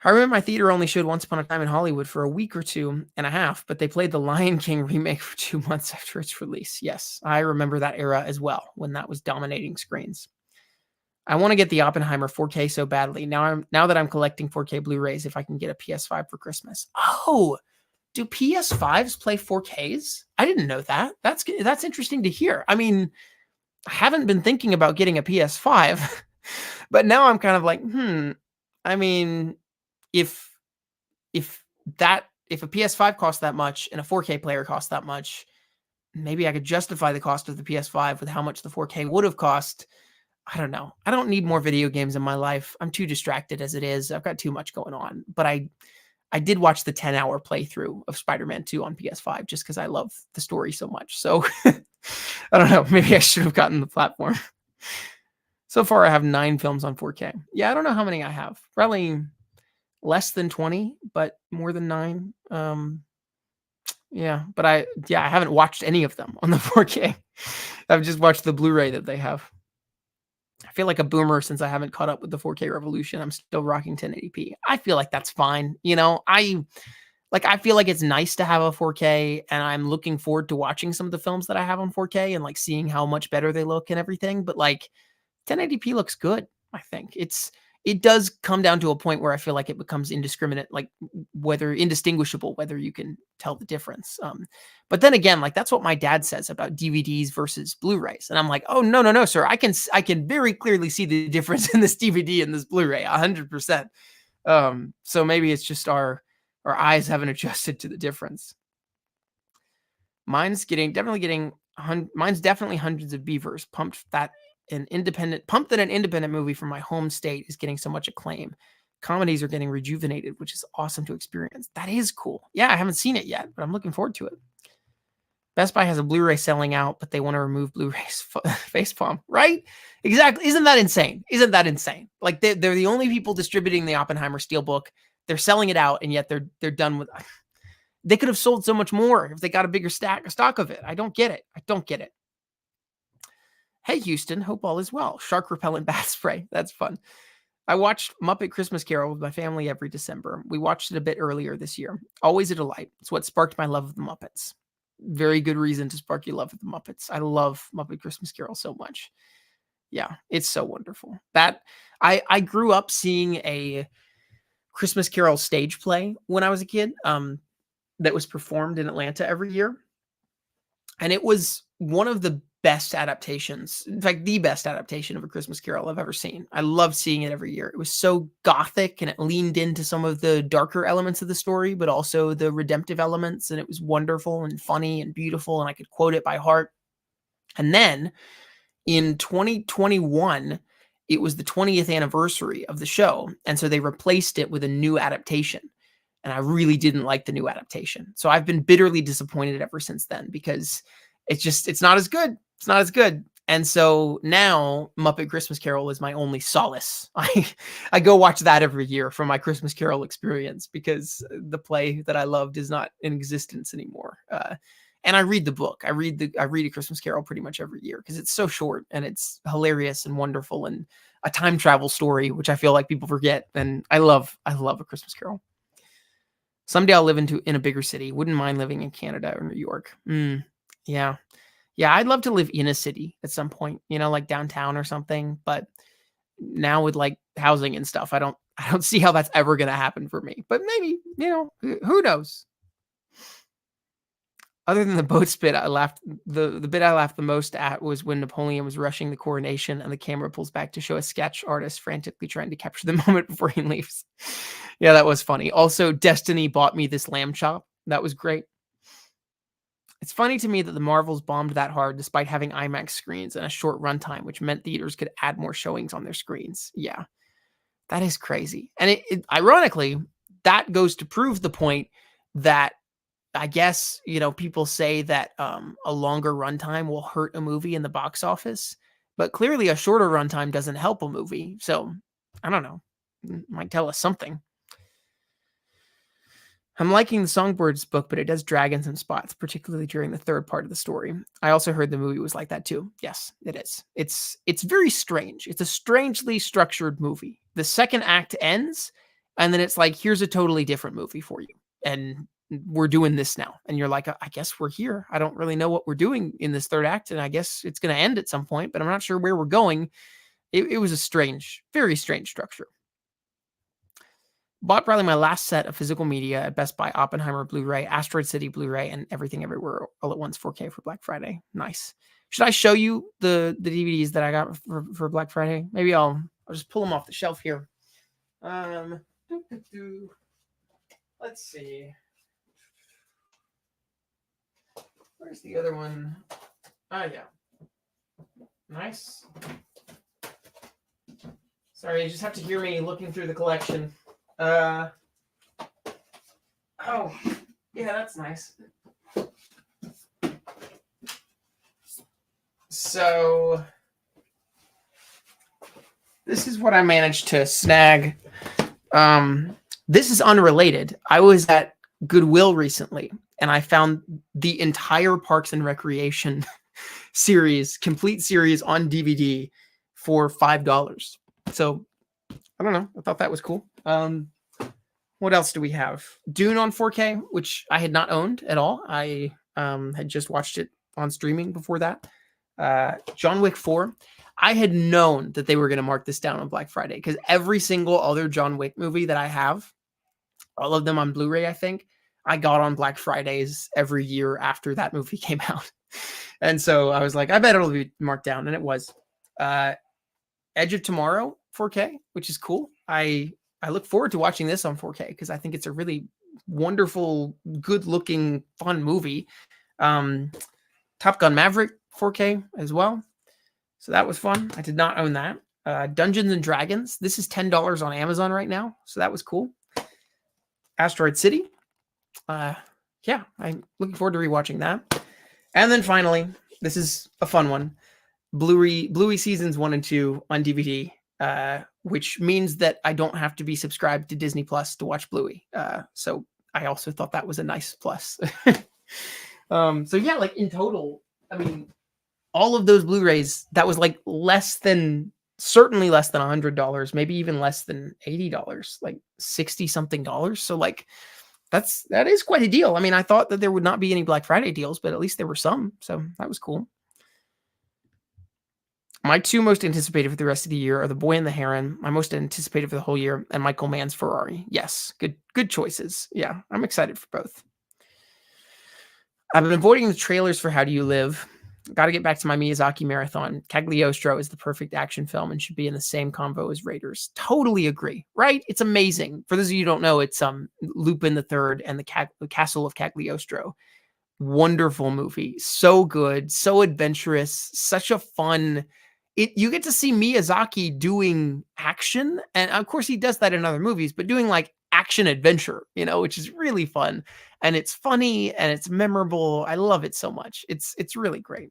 I remember my theater only showed Once Upon a Time in Hollywood for a week or 2.5, but they played the Lion King remake for 2 months after its release. Yes, I remember that era as well, when that was dominating screens. I want to get the Oppenheimer 4K so badly. Now that I'm collecting 4K Blu-rays, if I can get a PS5 for Christmas. Oh, do PS5s play 4Ks? I didn't know that. That's interesting to hear. I mean, I haven't been thinking about getting a PS5, but now I'm kind of like, I mean, if if if a PS5 costs that much and a 4K player costs that much, maybe I could justify the cost of the PS5 with how much the 4K would have cost. I don't know. I don't need more video games in my life. I'm too distracted as it is. I've got too much going on. But I did watch the 10-hour playthrough of Spider-Man 2 on PS5 just because I love the story so much. So I don't know. Maybe I should have gotten the platform. So far, I have 9 films on 4K. Yeah, I don't know how many I have. Probably less than 20, but more than 9. Yeah, but I haven't watched any of them on the 4K. I've just watched the Blu-ray that they have. I feel like a boomer since I haven't caught up with the 4K revolution. I'm still rocking 1080p. I feel like that's fine. I feel like it's nice to have a 4K, and I'm looking forward to watching some of the films that I have on 4K and like seeing how much better they look and everything. But like 1080p looks good. I think it does come down to a point where I feel like it becomes indiscriminate, like whether indistinguishable, whether you can tell the difference. But then again, like that's what my dad says about DVDs versus Blu-rays, and I'm like, oh no, sir, I can very clearly see the difference in this DVD and this Blu-ray, 100%. So maybe it's just our eyes haven't adjusted to the difference. Mine's definitely hundreds of beavers. Pumped that an independent movie from my home state is getting so much acclaim. Comedies are getting rejuvenated, which is awesome to experience. That is cool. Yeah, I haven't seen it yet, but I'm looking forward to it. Best Buy has a Blu-ray selling out, but they want to remove Blu-ray's facepalm, right? Exactly. Isn't that insane? Like they're the only people distributing the Oppenheimer Steelbook. They're selling it out, and yet they're done with. They could have sold so much more if they got a bigger stock of it. I don't get it. Hey, Houston, hope all is well. Shark repellent bat spray. That's fun. I watched Muppet Christmas Carol with my family every December. We watched it a bit earlier this year. Always a delight. It's what sparked my love of the Muppets. Very good reason to spark your love of the Muppets. I love Muppet Christmas Carol so much. Yeah, it's so wonderful. That I grew up seeing a Christmas Carol stage play when I was a kid. That was performed in Atlanta every year. And it was one of the best adaptations, in fact, the best adaptation of A Christmas Carol I've ever seen. I loved seeing it every year. It was so gothic and it leaned into some of the darker elements of the story, but also the redemptive elements. And it was wonderful and funny and beautiful. And I could quote it by heart. And then in 2021, it was the 20th anniversary of the show. And so they replaced it with a new adaptation. And I really didn't like the new adaptation. So I've been bitterly disappointed ever since then because it's not as good. It's not as good. And so now Muppet Christmas Carol is my only solace. I go watch that every year for my Christmas Carol experience because the play that I loved is not in existence anymore. And I read the book. I read A Christmas Carol pretty much every year because it's so short and it's hilarious and wonderful and a time travel story, which I feel like people forget. And I love A Christmas Carol. Someday I'll live in a bigger city. Wouldn't mind living in Canada or New York. Yeah. Yeah, I'd love to live in a city at some point, like downtown or something. But now with like housing and stuff, I don't see how that's ever going to happen for me. But maybe, who knows? Other than the boat spit, I laughed. The bit I laughed the most at was when Napoleon was rushing the coronation and the camera pulls back to show a sketch artist frantically trying to capture the moment before he leaves. Yeah, that was funny. Also, Destiny bought me this lamb chop. That was great. It's funny to me that the Marvels bombed that hard despite having IMAX screens and a short runtime, which meant theaters could add more showings on their screens. Yeah, that is crazy. And ironically, that goes to prove the point that I guess, people say that a longer runtime will hurt a movie in the box office, but clearly a shorter runtime doesn't help a movie. So I don't know. It might tell us something. I'm liking the Songbirds book, but it does drag in some spots, particularly during the third part of the story. I also heard the movie was like that too. Yes, it is. It's very strange. It's a strangely structured movie. The second act ends, and then it's like, here's a totally different movie for you. And we're doing this now. And you're like, I guess we're here. I don't really know what we're doing in this third act. And I guess it's going to end at some point, but I'm not sure where we're going. It was a very strange structure. Bought probably my last set of physical media at Best Buy: Oppenheimer Blu-ray, Asteroid City Blu-ray, and Everything Everywhere All at Once 4K for Black Friday. Nice. Should I show you the DVDs that I got for Black Friday? Maybe I'll just pull them off the shelf here. Um, let's see. Where's the other one? Ah, yeah. Nice. Sorry, you just have to hear me looking through the collection. Oh, yeah, that's nice. So, this is what I managed to snag. This is unrelated. I was at Goodwill recently, and I found the entire Parks and Recreation series, complete series on DVD for $5. So, I don't know. I thought that was cool. What else do we have? Dune on 4K, which I had not owned at all. I had just watched it on streaming before that. John Wick 4. I had known that they were going to mark this down on Black Friday because every single other John Wick movie that I have, all of them on Blu-ray, I think, I got on Black Fridays every year after that movie came out. And so I was like, I bet it'll be marked down. And it was. Edge of Tomorrow 4K, which is cool. I look forward to watching this on 4K because I think it's a really wonderful, good-looking, fun movie. Top Gun Maverick 4K as well. So that was fun. I did not own that. Dungeons and Dragons. This is $10 on Amazon right now. So that was cool. Asteroid City. Yeah, I'm looking forward to rewatching that. And then finally, this is a fun one. Bluey Seasons 1 and 2 on DVD, which means that I don't have to be subscribed to Disney Plus to watch Bluey. So I also thought that was a nice plus. So yeah, like in total, I mean, all of those Blu-rays, that was like certainly less than $100, maybe even less than $80, like 60 something dollars. So like, that is quite a deal. I mean, I thought that there would not be any Black Friday deals, but at least there were some. So that was cool. My two most anticipated for the rest of the year are The Boy and the Heron, my most anticipated for the whole year, and Michael Mann's Ferrari. Yes, good choices. Yeah, I'm excited for both. I've been avoiding the trailers for How Do You Live? Got to get back to my Miyazaki marathon. Cagliostro is the perfect action film and should be in the same convo as Raiders. Totally agree, right? It's amazing. For those of you who don't know, it's Lupin the Third and the Castle of Cagliostro. Wonderful movie. So good, so adventurous, such a fun... You get to see Miyazaki doing action, and of course he does that in other movies, but doing like action adventure, which is really fun, and it's funny and it's memorable. I love it so much. It's really great.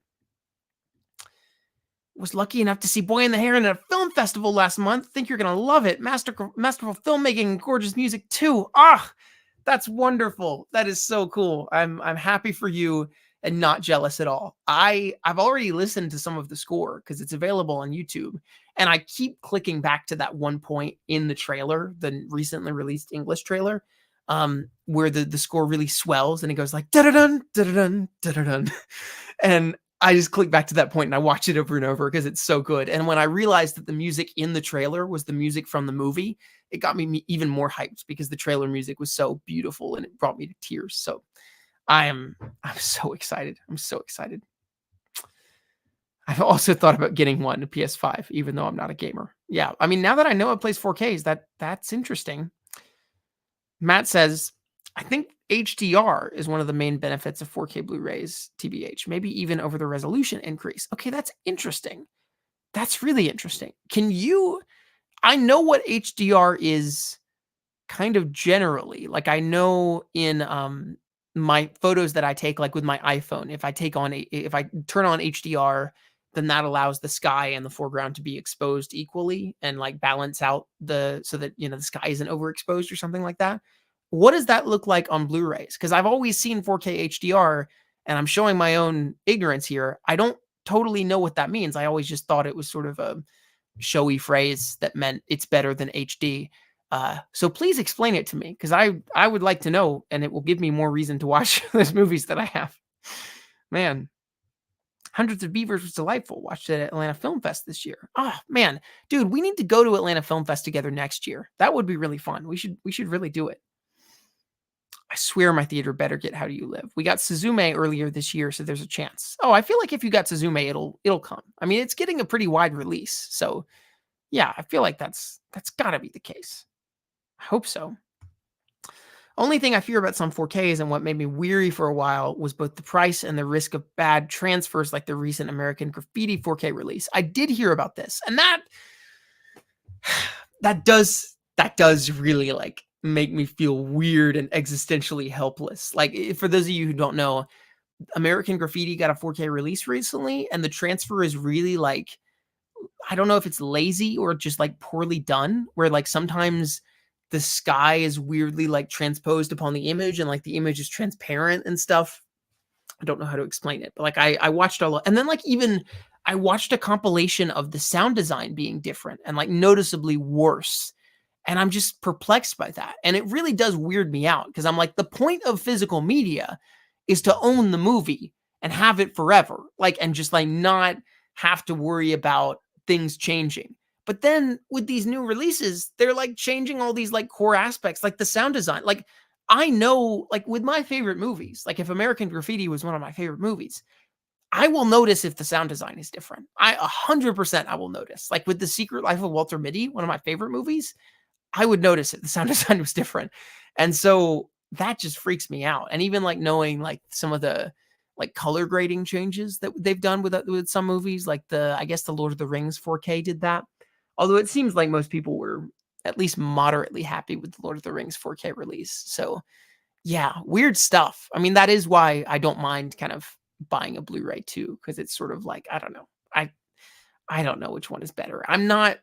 Was lucky enough to see Boy and the Heron at a film festival last month. Think you're gonna love it. Masterful filmmaking, gorgeous music too. That's wonderful. That is so cool. I'm happy for you. And not jealous at all. I've already listened to some of the score because it's available on YouTube, and I keep clicking back to that one point in the trailer, the recently released English trailer, where the score really swells and it goes like da da dun da da dun da da dun, and I just click back to that point and I watch it over and over because it's so good. And when I realized that the music in the trailer was the music from the movie, it got me even more hyped because the trailer music was so beautiful and it brought me to tears. So. I'm so excited. I'm so excited. I've also thought about getting one, a PS5, even though I'm not a gamer. Yeah, I mean, now that I know it plays 4K, that's interesting. Matt says, I think HDR is one of the main benefits of 4K Blu-rays, TBH, maybe even over the resolution increase. Okay, that's interesting. That's really interesting. I know what HDR is kind of generally. Like I know in my photos that I take, like with my iPhone, if I turn on HDR, then that allows the sky and the foreground to be exposed equally and like balance out so that, the sky isn't overexposed or something like that. What does that look like on Blu-rays? Because I've always seen 4K HDR, and I'm showing my own ignorance here. I don't totally know what that means. I always just thought it was sort of a showy phrase that meant it's better than HD. So please explain it to me, because I would like to know, and it will give me more reason to watch those movies that I have. Man, Hundreds of Beavers was delightful. Watched it at Atlanta Film Fest this year. Oh man, dude, we need to go to Atlanta Film Fest together next year. That would be really fun. We should really do it. I swear my theater better get How Do You Live. We got Suzume earlier this year, so there's a chance. Oh, I feel like if you got Suzume, it'll come. I mean, it's getting a pretty wide release, so yeah, I feel like that's got to be the case. I hope so. Only thing I fear about some 4Ks and what made me weary for a while was both the price and the risk of bad transfers like the recent American Graffiti 4K release. I did hear about this, and that does really like make me feel weird and existentially helpless. Like for those of you who don't know, American Graffiti got a 4K release recently, and the transfer is really like, I don't know if it's lazy or just like poorly done, where like sometimes the sky is weirdly like transposed upon the image and like the image is transparent and stuff. I don't know how to explain it, but like I watched all, and then like even I watched a compilation of the sound design being different and like noticeably worse. And I'm just perplexed by that. And it really does weird me out because I'm like, the point of physical media is to own the movie and have it forever. Like, and just like not have to worry about things changing. But then with these new releases, they're like changing all these like core aspects, like the sound design. Like, I know, like with my favorite movies, like if American Graffiti was one of my favorite movies, I will notice if the sound design is different. 100% I will notice. Like with The Secret Life of Walter Mitty, one of my favorite movies, I would notice it. The sound design was different. And so that just freaks me out. And even like knowing like some of the like color grading changes that they've done with some movies, like I guess the Lord of the Rings 4K did that. Although it seems like most people were at least moderately happy with the Lord of the Rings 4K release. So yeah, weird stuff. I mean, that is why I don't mind kind of buying a Blu-ray too, because it's sort of like, I don't know. I don't know which one is better. I'm not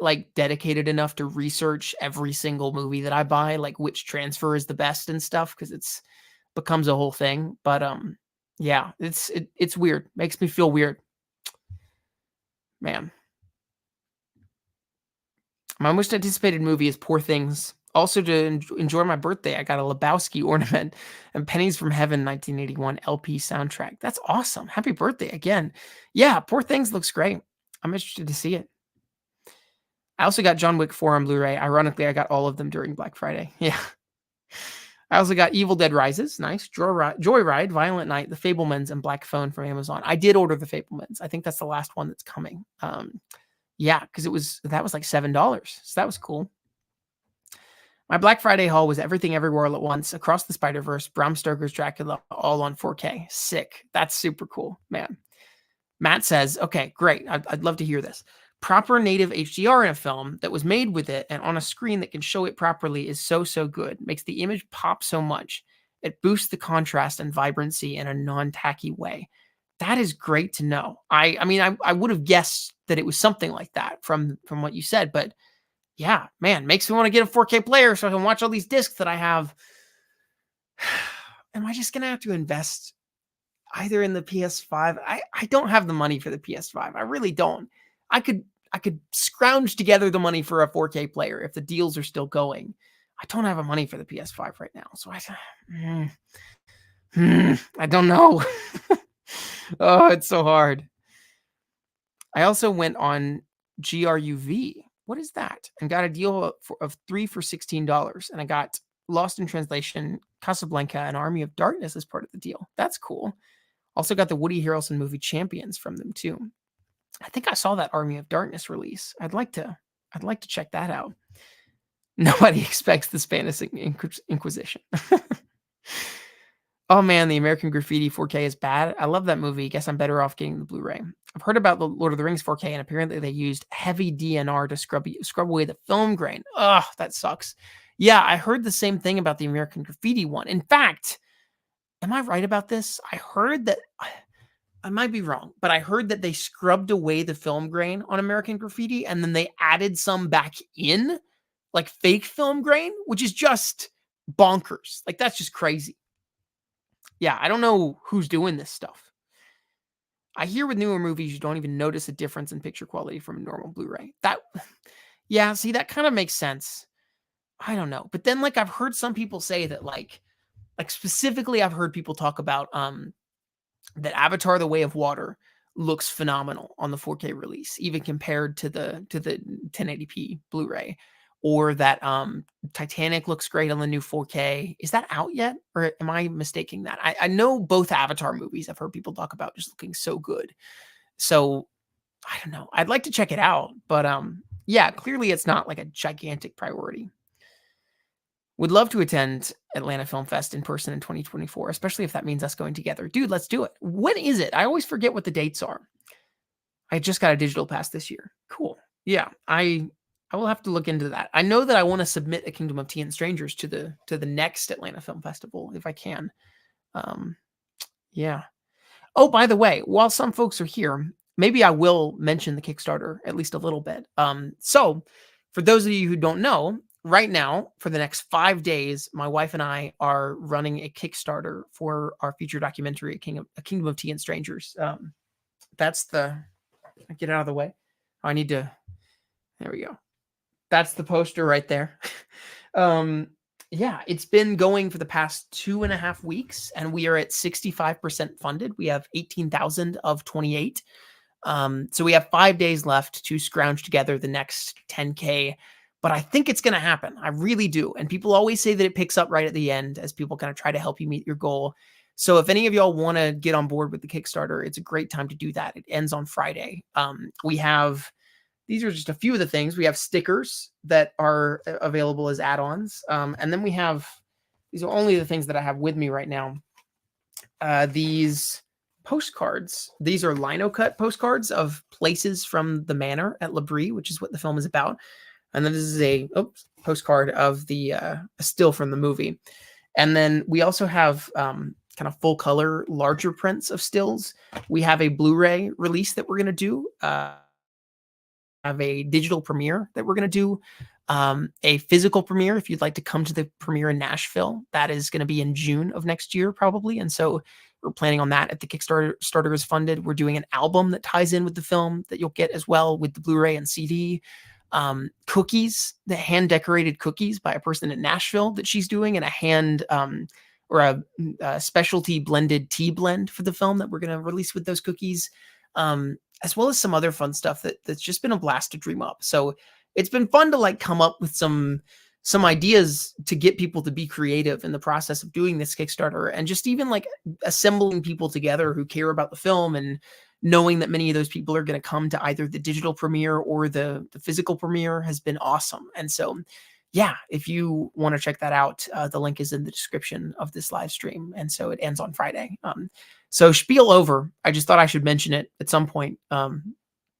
like dedicated enough to research every single movie that I buy, like which transfer is the best and stuff, because it's becomes a whole thing. But yeah, it's weird. Makes me feel weird. Man. My most anticipated movie is Poor Things. Also, to enjoy my birthday, I got a Lebowski ornament and Pennies from Heaven 1981 LP soundtrack. That's awesome. Happy birthday again. Yeah, Poor Things looks great. I'm interested to see it. I also got John Wick 4 on Blu-ray. Ironically, I got all of them during Black Friday. Yeah. I also got Evil Dead Rises. Nice. Joyride, Violent Night, The Fablemans, and Black Phone from Amazon. I did order The Fablemans. I think that's the last one that's coming. Yeah, because that was like $7. So that was cool. My Black Friday haul was Everything Everywhere All at Once, Across the Spider-Verse, Bram Stoker's Dracula, all on 4K. Sick. That's super cool, man. Matt says, okay, great. I'd love to hear this. Proper native HDR in a film that was made with it and on a screen that can show it properly is so good. Makes the image pop so much. It boosts the contrast and vibrancy in a non-tacky way. That is great to know. I mean, I would have guessed that it was something like that from what you said, but yeah, man, makes me want to get a 4K player so I can watch all these discs that I have. Am I just gonna have to invest either in the PS5? I don't have the money for the PS5. I really don't. I could scrounge together the money for a 4K player if the deals are still going. I don't have a money for the PS5 right now, so I don't know. Oh, it's so hard. I also went on GRUV. What is that? And got a deal of 3 for $16. And I got Lost in Translation, Casablanca, and Army of Darkness as part of the deal. That's cool. Also got the Woody Harrelson movie Champions from them too. I think I saw that Army of Darkness release. I'd like to check that out. Nobody expects the Spanish Inquisition. Oh man, the American Graffiti 4K is bad. I love that movie. Guess I'm better off getting the Blu-ray. I've heard about the Lord of the Rings 4K, and apparently they used heavy DNR to scrub away the film grain. Ugh, that sucks. Yeah, I heard the same thing about the American Graffiti one. In fact, am I right about this? I heard that, I might be wrong, but I heard that they scrubbed away the film grain on American Graffiti, and then they added some back in, like fake film grain, which is just bonkers. Like, that's just crazy. Yeah, I don't know who's doing this stuff. I hear with newer movies, you don't even notice a difference in picture quality from a normal Blu-ray. Yeah, see, that kind of makes sense. I don't know. But then, like, I've heard some people say that, like specifically, I've heard people talk about that Avatar: The Way of Water looks phenomenal on the 4K release, even compared to the 1080p Blu-ray. or that Titanic looks great on the new 4K. Is that out yet, or am I mistaking that? I know both Avatar movies. I've heard people talk about just looking so good. So I don't know. I'd like to check it out, but yeah, clearly it's not like a gigantic priority. Would love to attend Atlanta Film Fest in person in 2024, especially if that means us going together. Dude, let's do it. When is it? I always forget what the dates are. I just got a digital pass this year. Cool. Yeah, I will have to look into that. I know that I want to submit A Kingdom of Tea and Strangers to the next Atlanta Film Festival if I can. Um, yeah. Oh, by the way, while some folks are here, maybe I will mention the Kickstarter at least a little bit. So for those of you who don't know, right now, for the next 5 days, my wife and I are running a Kickstarter for our feature documentary, A Kingdom of Tea and Strangers. That's the, get out of the way. I need to, there we go. That's the poster right there. Yeah, it's been going for the past 2.5 weeks, and we are at 65% funded. We have 18,000 of 28. So we have 5 days left to scrounge together the next 10K, but I think it's going to happen. I really do. And people always say that it picks up right at the end as people kind of try to help you meet your goal. So if any of y'all want to get on board with the Kickstarter, it's a great time to do that. It ends on Friday. We have, these are just a few of the things. We have stickers that are available as add-ons. And then we have, these are only the things that I have with me right now. These postcards. These are lino cut postcards of places from the manor at Labrie, which is what the film is about. And then this is a postcard of the a still from the movie. And then we also have kind of full color, larger prints of stills. We have a Blu-ray release that we're going to do. Have a digital premiere that we're going to do, a physical premiere if you'd like to come to the premiere in Nashville. That is going to be in June of next year probably, and so we're planning on that. If the Kickstarter is funded, we're doing an album that ties in with the film that you'll get as well with the Blu-ray and CD. Cookies, the hand decorated cookies by a person in Nashville that she's doing, and a hand or a specialty blended tea blend for the film that we're going to release with those cookies. As well as some other fun stuff that's just been a blast to dream up. So it's been fun to like come up with some ideas to get people to be creative in the process of doing this Kickstarter, and just even like assembling people together who care about the film, and knowing that many of those people are going to come to either the digital premiere or the physical premiere has been awesome. And so, yeah, if you want to check that out, the link is in the description of this live stream. And so it ends on Friday. So spiel over. I just thought I should mention it at some point,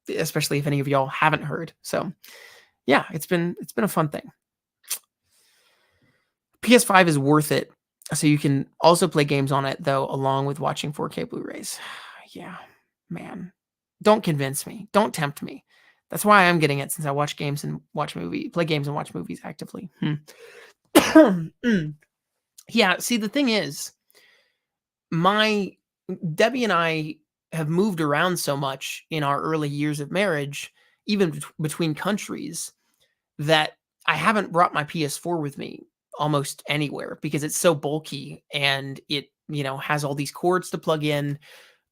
especially if any of y'all haven't heard. So yeah, it's been a fun thing. PS5 is worth it. So you can also play games on it though, along with watching 4K Blu-rays. Yeah, man, don't convince me. Don't tempt me. That's why I'm getting it, since I watch games and play games and watch movies actively. Yeah. See, the thing is, Debbie and I have moved around so much in our early years of marriage, even between countries, that I haven't brought my PS4 with me almost anywhere because it's so bulky and it, has all these cords to plug in.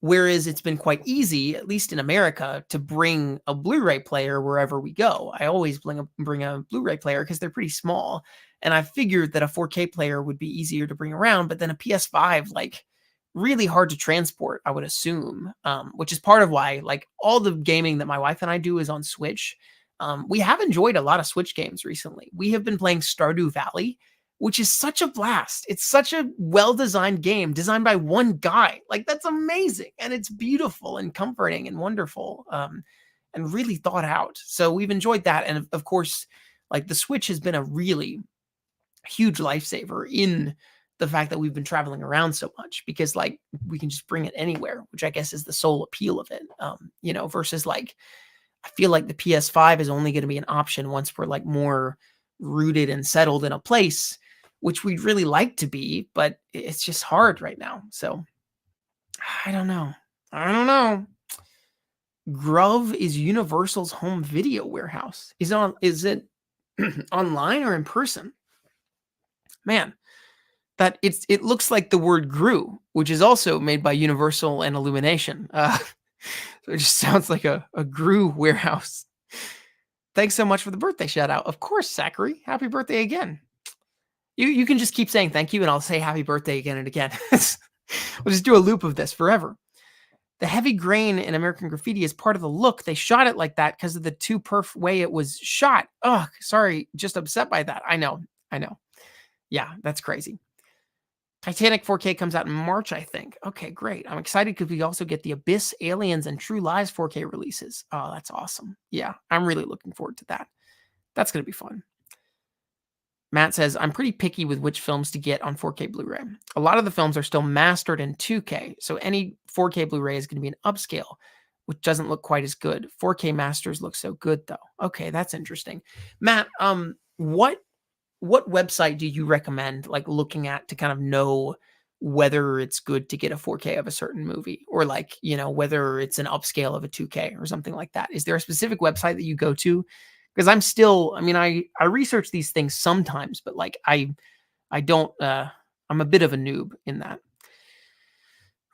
Whereas it's been quite easy, at least in America, to bring a Blu-ray player wherever we go. I always bring a Blu-ray player because they're pretty small. And I figured that a 4K player would be easier to bring around, but then a PS5, like, really hard to transport, I would assume, which is part of why, like, all the gaming that my wife and I do is on Switch. We have enjoyed a lot of Switch games recently. We have been playing Stardew Valley, which is such a blast. It's such a well-designed game, designed by one guy. Like, that's amazing. And it's beautiful and comforting and wonderful, and really thought out. So we've enjoyed that. And of course, like, the Switch has been a really huge lifesaver in the fact that we've been traveling around so much, because like we can just bring it anywhere, which I guess is the sole appeal of it. Versus like, I feel like the PS5 is only going to be an option once we're like more rooted and settled in a place, which we'd really like to be, but it's just hard right now. So I don't know. Grove is Universal's home video warehouse. Is it online or in person? Man, that it looks like the word Gru, which is also made by Universal and Illumination. So it just sounds like a Gru warehouse. Thanks so much for the birthday shout out. Of course, Zachary. Happy birthday again. You can just keep saying thank you, and I'll say happy birthday again and again. We'll just do a loop of this forever. The heavy grain in American Graffiti is part of the look. They shot it like that because of the too perf way it was shot. Ugh, sorry, just upset by that. I know. Yeah, that's crazy. Titanic 4K comes out in March, I think. Okay, great. I'm excited because we also get the Abyss, Aliens, and True Lies 4K releases. Oh, that's awesome. Yeah, I'm really looking forward to that. That's going to be fun. Matt says, I'm pretty picky with which films to get on 4K Blu-ray. A lot of the films are still mastered in 2K, so any 4K Blu-ray is going to be an upscale, which doesn't look quite as good. 4K masters look so good, though. Okay, that's interesting. Matt, what website do you recommend, like, looking at to kind of know whether it's good to get a 4K of a certain movie, or, like, whether it's an upscale of a 2K or something like that? Is there a specific website that you go to? Because I'm still, I mean, I research these things sometimes, but like I don't, I'm a bit of a noob in that.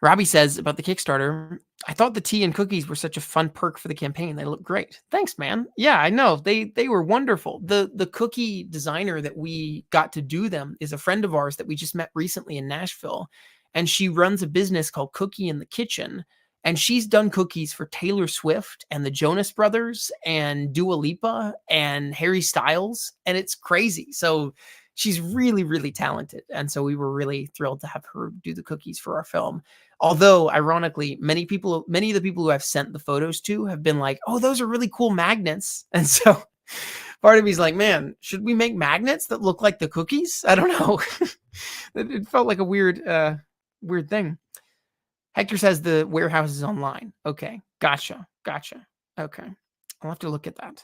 Robbie says about the Kickstarter, I thought the tea and cookies were such a fun perk for the campaign. They look great. Thanks, man. Yeah, I know. They were wonderful. The cookie designer that we got to do them is a friend of ours that we just met recently in Nashville. And she runs a business called Cookie in the Kitchen. And she's done cookies for Taylor Swift and the Jonas Brothers and Dua Lipa and Harry Styles. And it's crazy. So she's really, really talented. And so we were really thrilled to have her do the cookies for our film. Although, ironically, many of the people who I've sent the photos to have been like, oh, those are really cool magnets. And so part of me's like, man, should we make magnets that look like the cookies? I don't know. It felt like a weird thing. Hector says the warehouse is online. Okay, gotcha. Okay, I'll have to look at that.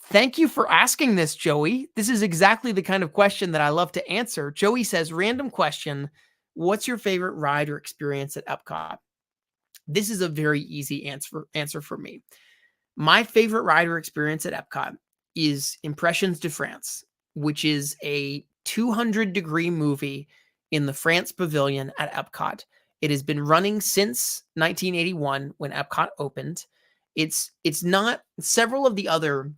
Thank you for asking this, Joey. This is exactly the kind of question that I love to answer. Joey says, random question, what's your favorite ride or experience at Epcot? This is a very easy answer for me. My favorite ride or experience at Epcot is Impressions de France, which is a 200-degree movie in the France Pavilion at Epcot. It has been running since 1981 when Epcot opened. It's not, several of the other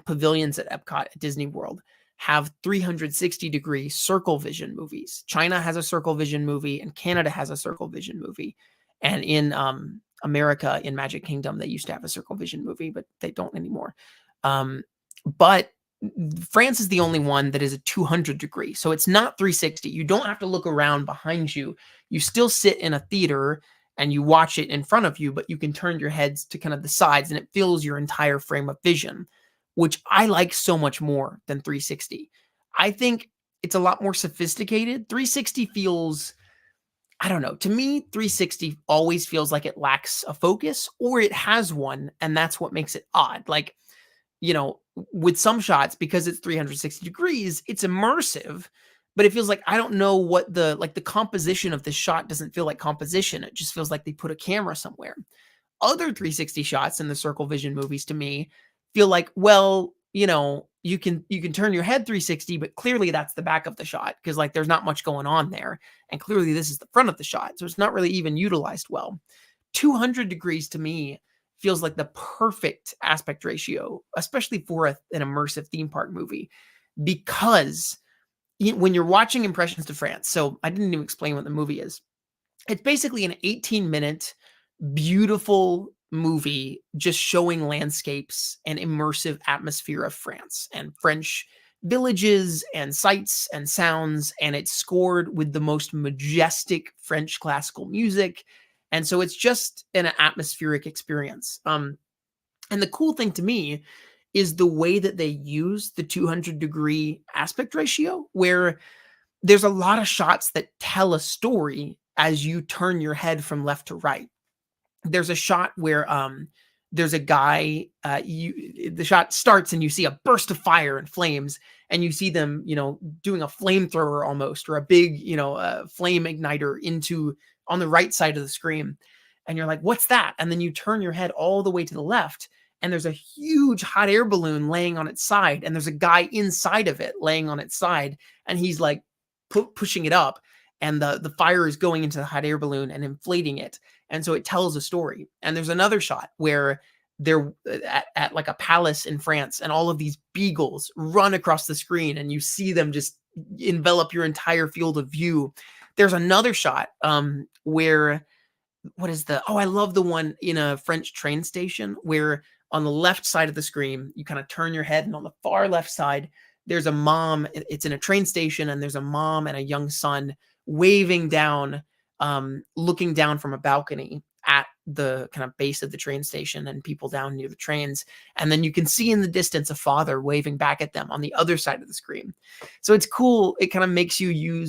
pavilions at Epcot at Disney World have 360-degree circle vision movies. China has a circle vision movie and Canada has a circle vision movie. And in America, in Magic Kingdom, they used to have a circle vision movie, but they don't anymore. But France is the only one that is a 200-degree. So it's not 360. You don't have to look around behind you. You still sit in a theater and you watch it in front of you, but you can turn your heads to kind of the sides and it fills your entire frame of vision, which I like so much more than 360. I think it's a lot more sophisticated. 360 feels, I don't know, to me, 360 always feels like it lacks a focus or it has one, and that's what makes it odd. Like, with some shots, because it's 360 degrees, it's immersive, but it feels like I don't know what the composition of the shot doesn't feel like composition. It just feels like they put a camera somewhere. Other 360 shots in the circle vision movies to me feel like, well, you can turn your head 360, but clearly that's the back of the shot because like there's not much going on there. And clearly this is the front of the shot. So it's not really even utilized well. 200 degrees to me feels like the perfect aspect ratio, especially for an immersive theme park movie, because when you're watching Impressions de France, so I didn't even explain what the movie is. It's basically an 18-minute beautiful movie just showing landscapes and immersive atmosphere of France and French villages and sights and sounds, and it's scored with the most majestic French classical music. And so it's just an atmospheric experience. And the cool thing to me is the way that they use the 200-degree aspect ratio, where there's a lot of shots that tell a story as you turn your head from left to right. There's a shot where there's a guy, the shot starts and you see a burst of fire and flames, and you see them, doing a flamethrower almost, or a big, flame igniter on the right side of the screen. And you're like, what's that? And then you turn your head all the way to the left, and there's a huge hot air balloon laying on its side, and there's a guy inside of it laying on its side, and he's like pushing it up, and the fire is going into the hot air balloon and inflating it. And so it tells a story. And there's another shot where they're at like a palace in France, and all of these beagles run across the screen, and you see them just envelop your entire field of view. There's another shot where what is the oh, I love the one in a French train station where on the left side of the screen, you kind of turn your head, and on the far left side, there's a mom. It's in a train station, and there's a mom and a young son waving down, looking down from a balcony at the kind of base of the train station and people down near the trains. And then you can see in the distance a father waving back at them on the other side of the screen. So it's cool. It kind of makes you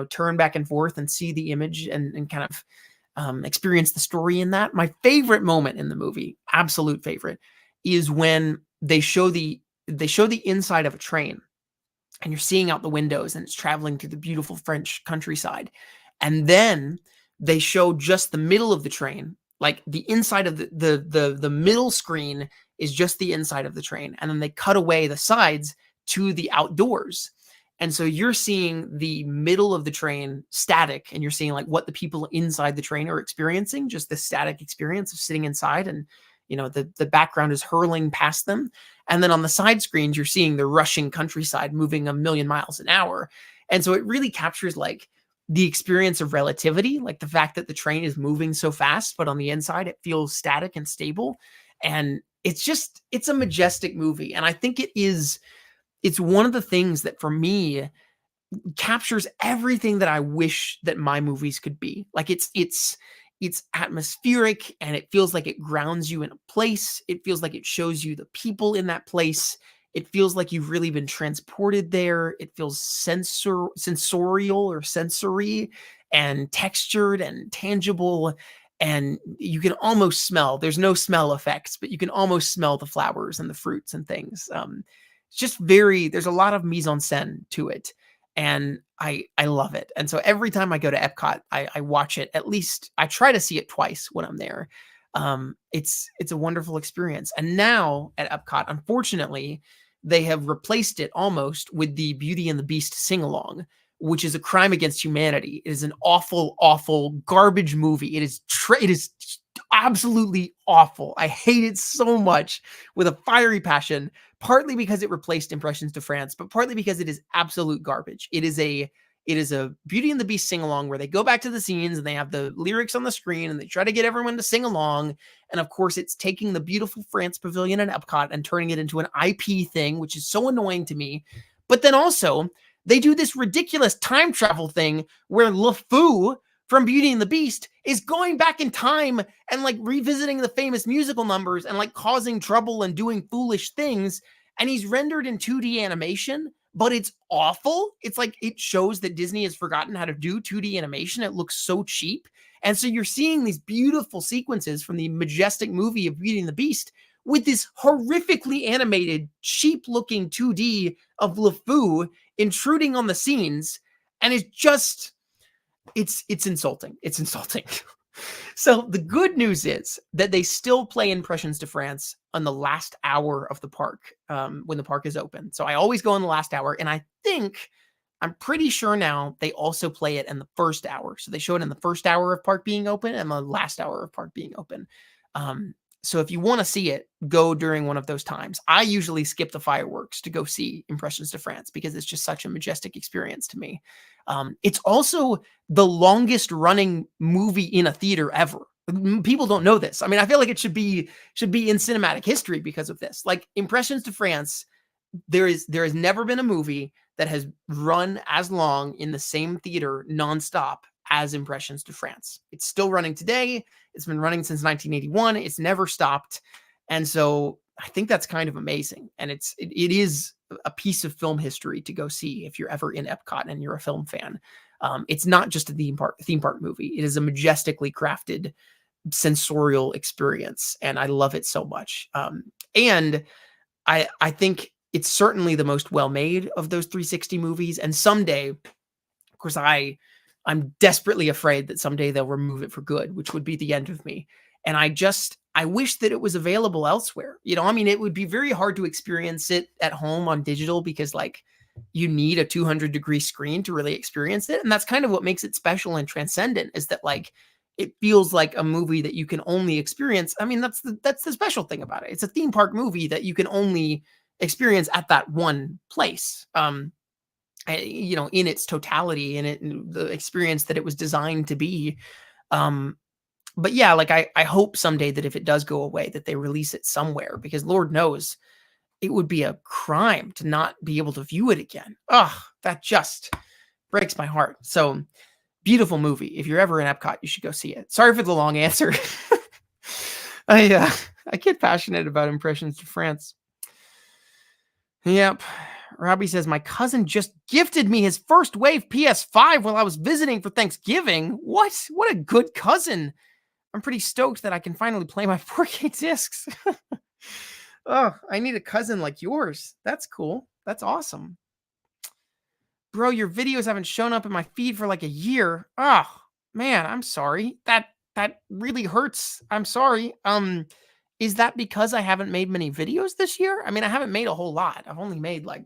turn back and forth and see the image and kind of experience the story in that. My favorite moment in the movie, absolute favorite, is when they show the inside of a train, and you're seeing out the windows, and it's traveling through the beautiful French countryside. And then they show just the middle of the train, like the inside of the middle screen is just the inside of the train, and then they cut away the sides to the outdoors. And so you're seeing the middle of the train static, and you're seeing like what the people inside the train are experiencing, just the static experience of sitting inside, and the background is hurling past them. And then on the side screens, you're seeing the rushing countryside moving a million miles an hour. And so it really captures like the experience of relativity, like the fact that the train is moving so fast, but on the inside it feels static and stable. And it's a majestic movie. And I think it's one of the things that for me captures everything that I wish that my movies could be. Like it's atmospheric, and it feels like it grounds you in a place. It feels like it shows you the people in that place. It feels like you've really been transported there. It feels sensorial or sensory and textured and tangible. And you can almost smell, there's no smell effects, but you can almost smell the flowers and the fruits and things. It's just there's a lot of mise en scène to it. And I love it. And so every time I go to Epcot, I watch it. At least I try to see it twice when I'm there. It's a wonderful experience. And now at Epcot, unfortunately, they have replaced it almost with the Beauty and the Beast sing-along, which is a crime against humanity. It is an awful, awful garbage movie. It is absolutely awful. I hate it so much with a fiery passion, partly because it replaced Impressions de France, but partly because it is absolute garbage. It is a Beauty and the Beast sing-along where they go back to the scenes and they have the lyrics on the screen and they try to get everyone to sing along. And of course, it's taking the beautiful France Pavilion and Epcot and turning it into an IP thing, which is so annoying to me. But then also, they do this ridiculous time travel thing where LeFou from Beauty and the Beast is going back in time and like revisiting the famous musical numbers and like causing trouble and doing foolish things. And he's rendered in 2D animation, but it's awful. It's like it shows that Disney has forgotten how to do 2D animation. It looks so cheap. And so you're seeing these beautiful sequences from the majestic movie of Beauty and the Beast with this horrifically animated, cheap-looking 2D of LeFou intruding on the scenes. And it's just, it's insulting. It's insulting. So the good news is that they still play Impressions de France on the last hour of the park when the park is open. So I always go in the last hour, and I'm pretty sure now they also play it in the first hour. So they show it in the first hour of park being open and the last hour of park being open. So if you want to see it, go during one of those times. I usually skip the fireworks to go see Impressions de France because it's just such a majestic experience to me. It's also the longest running movie in a theater ever. People don't know this. I mean, I feel like it should be in cinematic history because of this. Like Impressions de France, there has never been a movie that has run as long in the same theater nonstop as Impressions de France. It's still running today. It's been running since 1981. It's never stopped. And so I think that's kind of amazing. And it is a piece of film history to go see if you're ever in Epcot and you're a film fan. It's not just a theme park movie. It is a majestically crafted sensorial experience. And I love it so much. And I think it's certainly the most well-made of those 360 movies. And someday, of course, I'm desperately afraid that someday they'll remove it for good, which would be the end of me. And I wish that it was available elsewhere. I mean, it would be very hard to experience it at home on digital because like you need a 200-degree screen to really experience it. And that's kind of what makes it special and transcendent is that like it feels like a movie that you can only experience. I mean, that's the special thing about it. It's a theme park movie that you can only experience at that one place. In its totality, in the experience that it was designed to be. Um, but yeah, like I hope someday that if it does go away, that they release it somewhere, because Lord knows it would be a crime to not be able to view it again. Ugh, that just breaks my heart. So beautiful movie. If you're ever in Epcot, you should go see it. Sorry for the long answer. I get passionate about Impressions to France. Yep. Robbie says, my cousin just gifted me his first wave PS5 while I was visiting for Thanksgiving. What? What a good cousin. I'm pretty stoked that I can finally play my 4K discs. Oh, I need a cousin like yours. That's cool. That's awesome. Bro, your videos haven't shown up in my feed for like a year. Oh, man, I'm sorry. That really hurts. I'm sorry. Is that because I haven't made many videos this year? I mean, I haven't made a whole lot. I've only made like,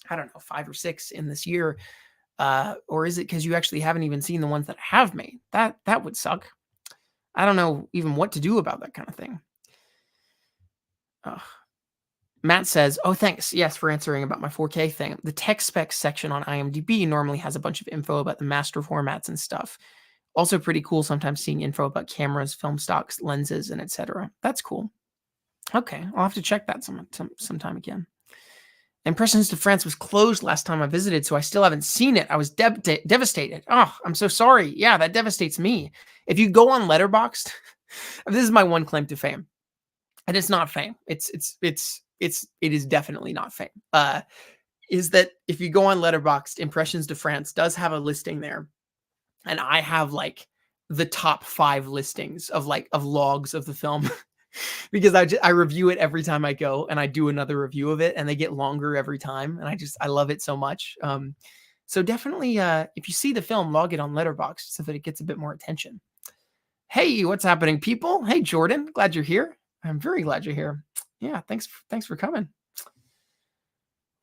I don't know, 5 or 6 in this year. Or is it because you actually haven't even seen the ones that I have made? That would suck. I don't know even what to do about that kind of thing. Matt says, oh, thanks. Yes, for answering about my 4K thing. The tech specs section on IMDb normally has a bunch of info about the master formats and stuff. Also pretty cool sometimes seeing info about cameras, film stocks, lenses, and etc. That's cool. Okay, I'll have to check that sometime again. Impressions to France was closed last time I visited, so I still haven't seen it. I was devastated. Oh, I'm so sorry. Yeah, that devastates me. If you go on Letterboxd, this is my one claim to fame. And it's not fame. It is definitely not fame. Is that if you go on Letterboxd, Impressions de France does have a listing there, and I have like the top 5 listings of logs of the film because I review it every time I go, and I do another review of it, and they get longer every time, and I love it so much. So definitely, if you see the film, log it on Letterboxd so that it gets a bit more attention. Hey, what's happening, people? Hey, Jordan, glad you're here. I'm very glad you're here. Yeah, thanks for coming.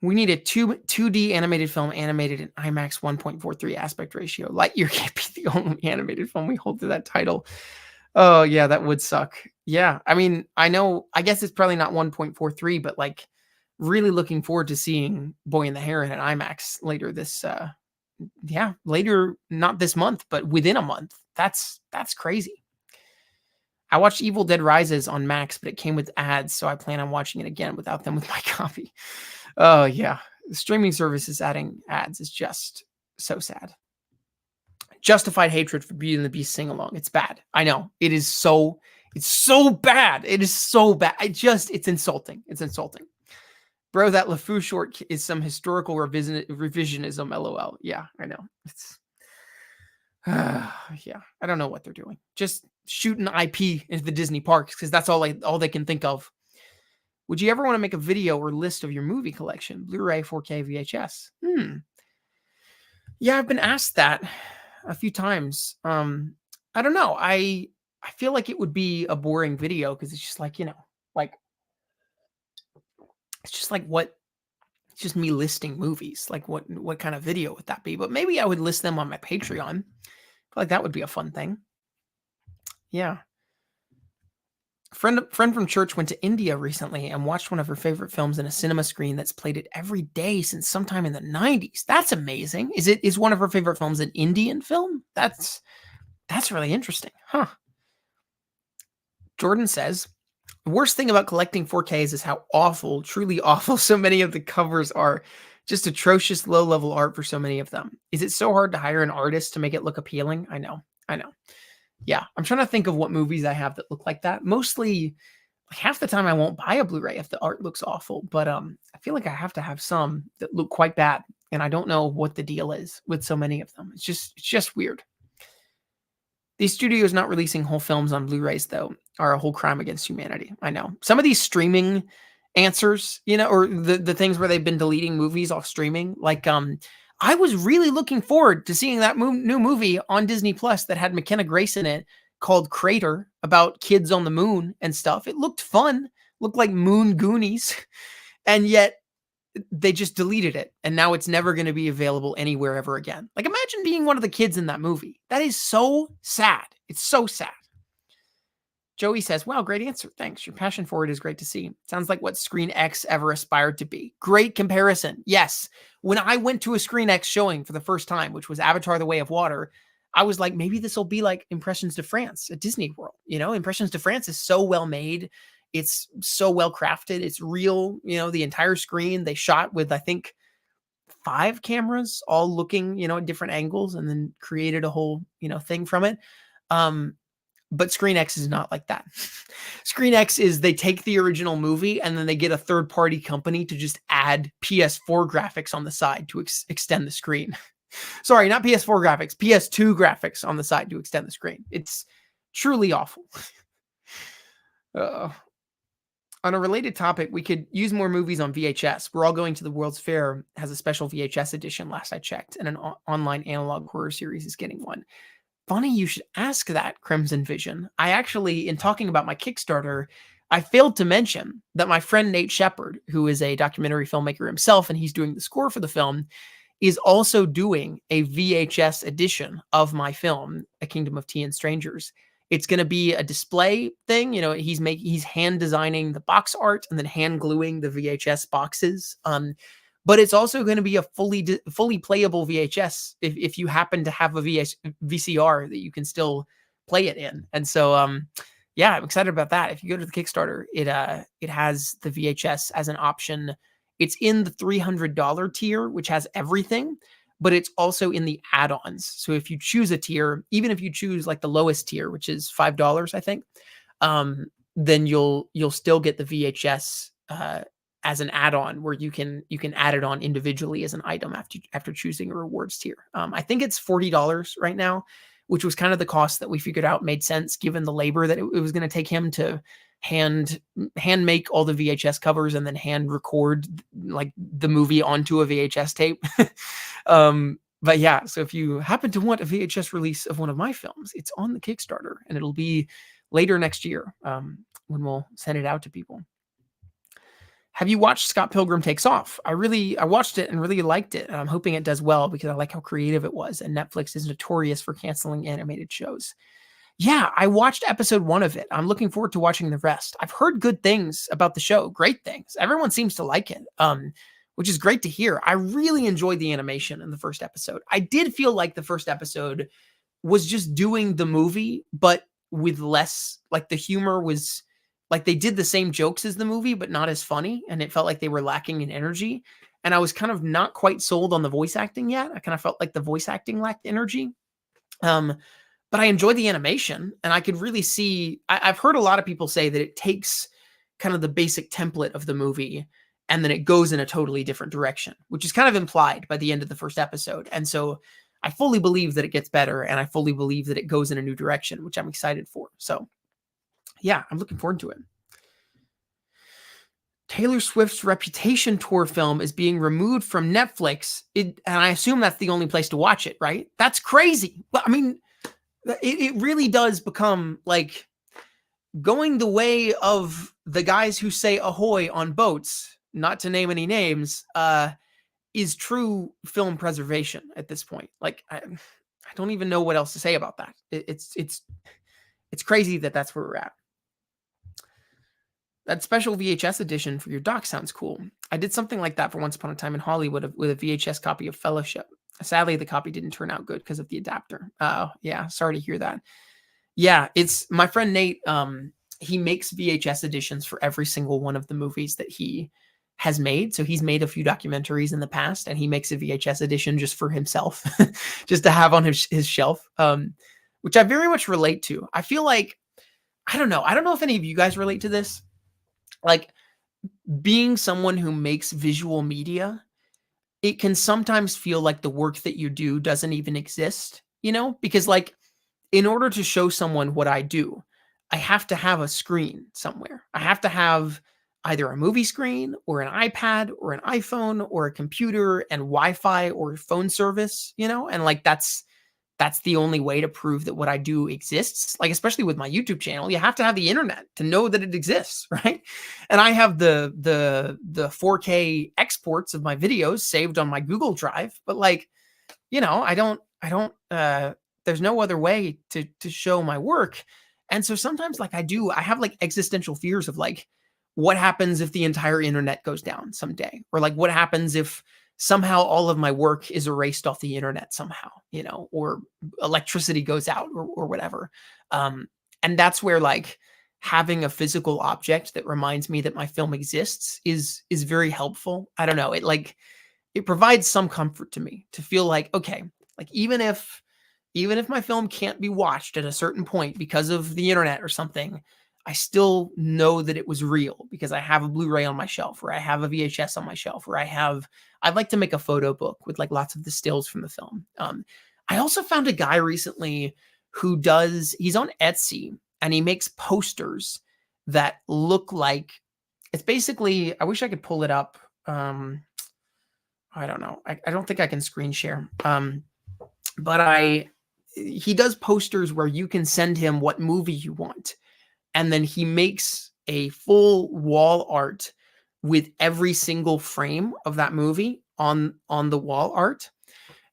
We need a 2D animated film animated in IMAX 1.43 aspect ratio. Lightyear can't be the only animated film we hold to that title. Oh, yeah, that would suck. Yeah, I mean, I guess it's probably not 1.43, but like really looking forward to seeing Boy and the Heron at IMAX later later, not this month, but within a month. That's crazy. I watched Evil Dead Rises on Max, but it came with ads, so I plan on watching it again without them with my copy. Oh, yeah. The streaming services adding ads is just so sad. Justified hatred for Beauty and the Beast sing-along. It's bad. I know. It's so bad. It is so bad. It's insulting. It's insulting. Bro, that LeFou short is some historical revisionism, LOL. Yeah, I know. It's... yeah, I don't know what they're doing. Just shoot an IP into the Disney parks because that's all they can think of. Would you ever want to make a video or list of your movie collection? Blu-ray, 4K, VHS? Yeah, I've been asked that a few times. I don't know. I feel like it would be a boring video because it's just like, it's just like it's just me listing movies. Like what kind of video would that be? But maybe I would list them on my Patreon. I feel like that would be a fun thing. Yeah. Friend from church went to India recently and watched one of her favorite films in a cinema screen that's played it every day since sometime in the 90s. That's amazing. Is one of her favorite films an Indian film? That's really interesting. Huh. Jordan says, the worst thing about collecting 4Ks is how awful, truly awful so many of the covers are. Just atrocious low-level art for so many of them. Is it so hard to hire an artist to make it look appealing? I know. Yeah, I'm trying to think of what movies I have that look like that. Mostly, like half the time I won't buy a Blu-ray if the art looks awful, but I feel like I have to have some that look quite bad, and I don't know what the deal is with so many of them. It's just weird. These studios not releasing whole films on Blu-rays though are a whole crime against humanity. I know. Some of these streaming answers, or the things where they've been deleting movies off streaming, like I was really looking forward to seeing that new movie on Disney Plus that had McKenna Grace in it called Crater about kids on the moon and stuff. It looked fun, looked like Moon Goonies, and yet they just deleted it. And now it's never going to be available anywhere ever again. Like imagine being one of the kids in that movie. That is so sad. It's so sad. Joey says, wow, great answer. Thanks. Your passion for it is great to see. Sounds like what Screen X ever aspired to be. Great comparison. Yes. When I went to a Screen X showing for the first time, which was Avatar: The Way of Water, I was like, maybe this will be like Impressions de France at Disney World. You know, Impressions de France is so well made. It's so well crafted. It's real. You know, the entire screen they shot with, I think, 5 cameras all looking, at different angles and then created a whole, thing from it. But Screen X is not like that. Screen X is they take the original movie and then they get a third party company to just add PS4 graphics on the side to extend the screen. Sorry, not PS4 graphics, PS2 graphics on the side to extend the screen. It's truly awful. On a related topic, we could use more movies on VHS. We're All Going to the World's Fair has a special VHS edition last I checked, and an online analog horror series is getting one. Funny you should ask that, Crimson Vision. I actually, in talking about my Kickstarter, I failed to mention that my friend Nate Shepard, who is a documentary filmmaker himself, and he's doing the score for the film, is also doing a VHS edition of my film, A Kingdom of Tea and Strangers. It's going to be a display thing. He's hand designing the box art and then hand gluing the VHS boxes. But it's also going to be a fully playable VHS if you happen to have a VCR that you can still play it in. And so, I'm excited about that. If you go to the Kickstarter, it has the VHS as an option. It's in the $300 tier, which has everything, but it's also in the add-ons. So if you choose a tier, even if you choose like the lowest tier, which is $5, I think, then you'll still get the VHS as an add-on where you can add it on individually as an item after choosing a rewards tier. I think it's $40 right now, which was kind of the cost that we figured out made sense given the labor that it was going to take him to hand make all the VHS covers and then hand record like the movie onto a VHS tape. But yeah, so if you happen to want a VHS release of one of my films, it's on the Kickstarter and it'll be later next year when we'll send it out to people. Have you watched Scott Pilgrim Takes Off? I watched it and really liked it. And I'm hoping it does well because I like how creative it was. And Netflix is notorious for canceling animated shows. Yeah, I watched episode 1 of it. I'm looking forward to watching the rest. I've heard good things about the show, great things. Everyone seems to like it, which is great to hear. I really enjoyed the animation in the first episode. I did feel like the first episode was just doing the movie, but with less, like the humor was, like they did the same jokes as the movie, but not as funny. And it felt like they were lacking in energy. And I was kind of not quite sold on the voice acting yet. I kind of felt like the voice acting lacked energy. But I enjoyed the animation and I could really see, I've heard a lot of people say that it takes kind of the basic template of the movie and then it goes in a totally different direction, which is kind of implied by the end of the first episode. And so I fully believe that it gets better and I fully believe that it goes in a new direction, which I'm excited for. So yeah, I'm looking forward to it. Taylor Swift's Reputation tour film is being removed from Netflix. And I assume that's the only place to watch it, right? That's crazy. Well, I mean, it really does become like going the way of the guys who say ahoy on boats, not to name any names, is true film preservation at this point. Like, I don't even know what else to say about that. It's crazy that that's where we're at. That special VHS edition for your doc sounds cool. I did something like that for Once Upon a Time in Hollywood with a VHS copy of Fellowship. Sadly, the copy didn't turn out good because of the adapter. Yeah, sorry to hear that. Yeah, it's my friend Nate. He makes VHS editions for every single one of the movies that he has made. So he's made a few documentaries in the past, and he makes a VHS edition just for himself, just to have on his shelf, which I very much relate to. I feel like, I don't know if any of you guys relate to this. Like, being someone who makes visual media, it can sometimes feel like the work that you do doesn't even exist, because like in order to show someone what I do, I have to have a screen somewhere. I have to have either a movie screen or an iPad or an iPhone or a computer and Wi-Fi or phone service, and like that's the only way to prove that what I do exists. Like, especially with my YouTube channel, you have to have the internet to know that it exists, right? And I have the 4K exports of my videos saved on my Google Drive, but like, I don't There's no other way to show my work. And so sometimes like I have like existential fears of like what happens if the entire internet goes down someday? Or like what happens if somehow all of my work is erased off the internet somehow, or electricity goes out or whatever. Um, and that's where like having a physical object that reminds me that my film exists is very helpful. I don't know. It provides some comfort to me to feel like, okay, like even if my film can't be watched at a certain point because of the internet or something, I still know that it was real because I have a Blu-ray on my shelf, or I have a VHS on my shelf, or I'd like to make a photo book with like lots of the stills from the film. I also found a guy recently he's on Etsy and he makes posters that look like, it's basically, I wish I could pull it up. I don't know. I don't think I can screen share. But he does posters where you can send him what movie you want, and then he makes a full wall art with every single frame of that movie on the wall art.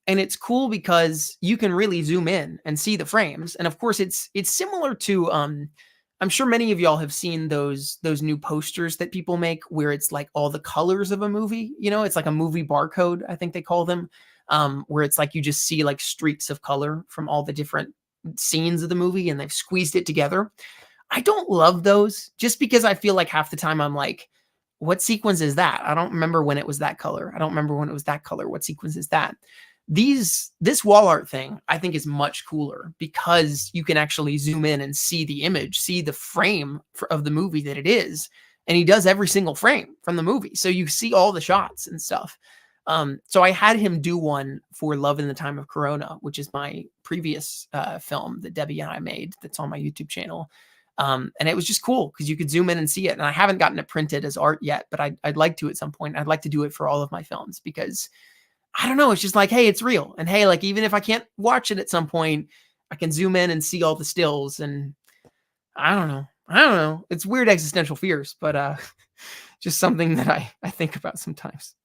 And it's cool because you can really zoom in and see the frames. And of course, it's similar to I'm sure many of y'all have seen those new posters that people make where it's like all the colors of a movie. It's like a movie barcode, I think they call them, where it's like you just see like streaks of color from all the different scenes of the movie, and they've squeezed it together. I don't love those just because I feel like half the time I'm like, what sequence is that? I don't remember when it was that color. I don't remember when it was that color. What sequence is that? This wall art thing I think is much cooler because you can actually zoom in and see the image, see the frame of the movie that it is. And he does every single frame from the movie. So you see all the shots and stuff. So I had him do one for Love in the Time of Corona, which is my previous film that Debbie and I made that's on my YouTube channel. And it was just cool because you could zoom in and see it. And I haven't gotten it printed as art yet, but I'd like to at some point. I'd like to do it for all of my films because I don't know. It's just like, hey, it's real. And hey, like, even if I can't watch it at some point, I can zoom in and see all the stills. And I don't know. It's weird existential fears, but just something that I think about sometimes.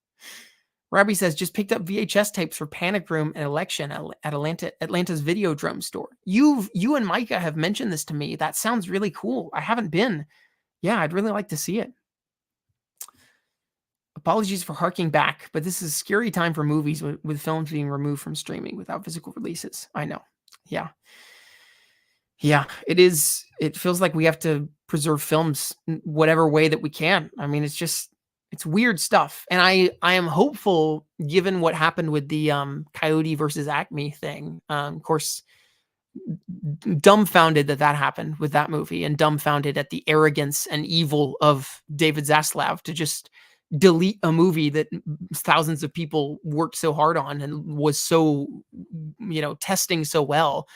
Robbie says, just picked up VHS tapes for Panic Room and Election at Atlanta's Videodrome store. You and Micah have mentioned this to me. That sounds really cool. I haven't been. Yeah, I'd really like to see it. Apologies for harking back, but this is a scary time for movies with films being removed from streaming without physical releases. I know. Yeah. Yeah, it is. It feels like we have to preserve films in whatever way that we can. I mean, it's weird stuff. And I am hopeful given what happened with the Coyote versus Acme thing. Of course, dumbfounded that happened with that movie, and dumbfounded at the arrogance and evil of David Zaslav to just delete a movie that thousands of people worked so hard on and was so, testing so well.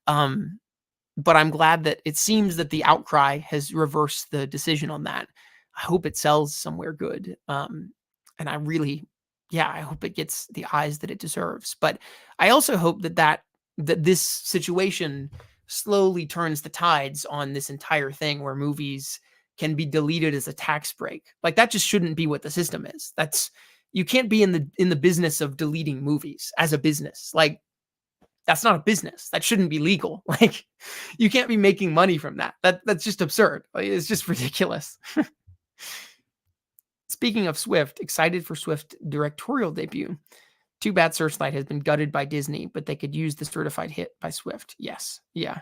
But I'm glad that it seems that the outcry has reversed the decision on that. I hope it sells somewhere good. And I really, I hope it gets the eyes that it deserves. But I also hope that this situation slowly turns the tides on this entire thing where movies can be deleted as a tax break. Like that just shouldn't be what the system is. You can't be in the business of deleting movies as a business. Like that's not a business. That shouldn't be legal. Like you can't be making money from that. That's just absurd. Like, it's just ridiculous. Speaking of Swift, excited for Swift directorial debut. Too bad Searchlight has been gutted by Disney, but they could use the certified hit by Swift. Yes. Yeah.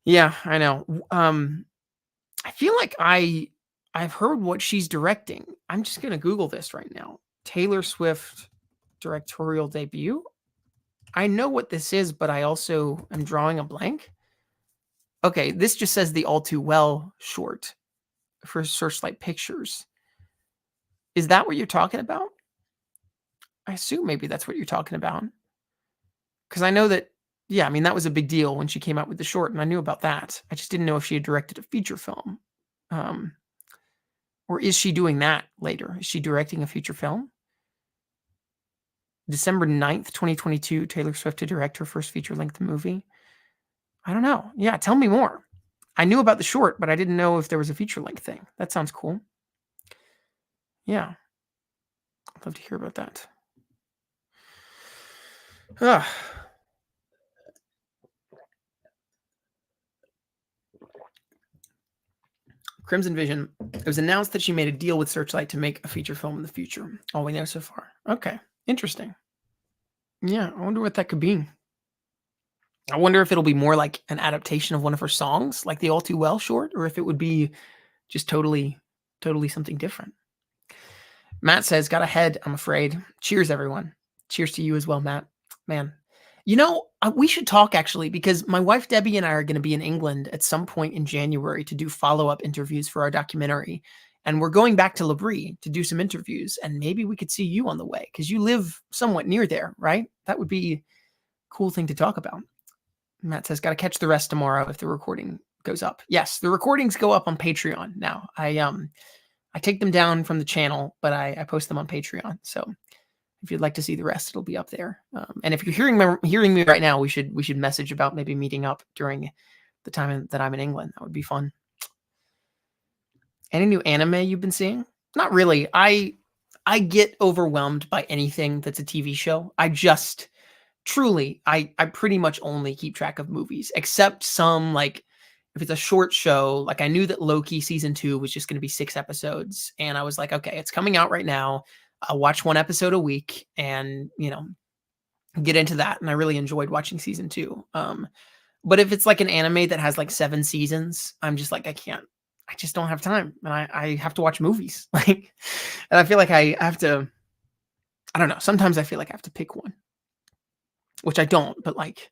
Yeah, I know. I feel like I've heard what she's directing. I'm just going to Google this right now. Taylor Swift directorial debut. I know what this is, but I also am drawing a blank. Okay, this just says the All Too Well short for Searchlight Pictures. Is that what you're talking about? I assume maybe that's what you're talking about. Because I know that, that was a big deal when she came out with the short, and I knew about that. I just didn't know if she had directed a feature film. Or is she doing that later? Is she directing a feature film? December 9th, 2022, Taylor Swift to direct her first feature-length movie. I don't know. Yeah, tell me more. I knew about the short, but I didn't know if there was a feature-length thing. That sounds cool. Yeah. I'd love to hear about that. Crimson Vision. It was announced that she made a deal with Searchlight to make a feature film in the future. All we know so far. Okay, interesting. Yeah, I wonder what that could be. I wonder if it'll be more like an adaptation of one of her songs, like the All Too Well short, or if it would be just totally something different. Matt says, got ahead, I'm afraid. Cheers, everyone. Cheers to you as well, Matt. Man, we should talk actually, because my wife Debbie and I are going to be in England at some point in January to do follow-up interviews for our documentary. And we're going back to L'Abri to do some interviews, and maybe we could see you on the way because you live somewhat near there, right? That would be a cool thing to talk about. Matt says, got to catch the rest tomorrow if the recording goes up. Yes, the recordings go up on Patreon now. I take them down from the channel, but I post them on Patreon. So if you'd like to see the rest, it'll be up there. And if you're hearing me right now, we should message about maybe meeting up during the time that I'm in England. That would be fun. Any new anime you've been seeing? Not really. I get overwhelmed by anything that's a TV show. I pretty much only keep track of movies, except some, like, if it's a short show, like I knew that Loki season 2 was just going to be 6 episodes. And I was like, okay, it's coming out right now. I'll watch 1 episode a week and, get into that. And I really enjoyed watching season 2. But if it's like an anime that has like 7 seasons, I'm just like, I just don't have time. And I have to watch movies. And I feel like I have to, I don't know. Sometimes I feel like I have to pick one, which I don't, but like,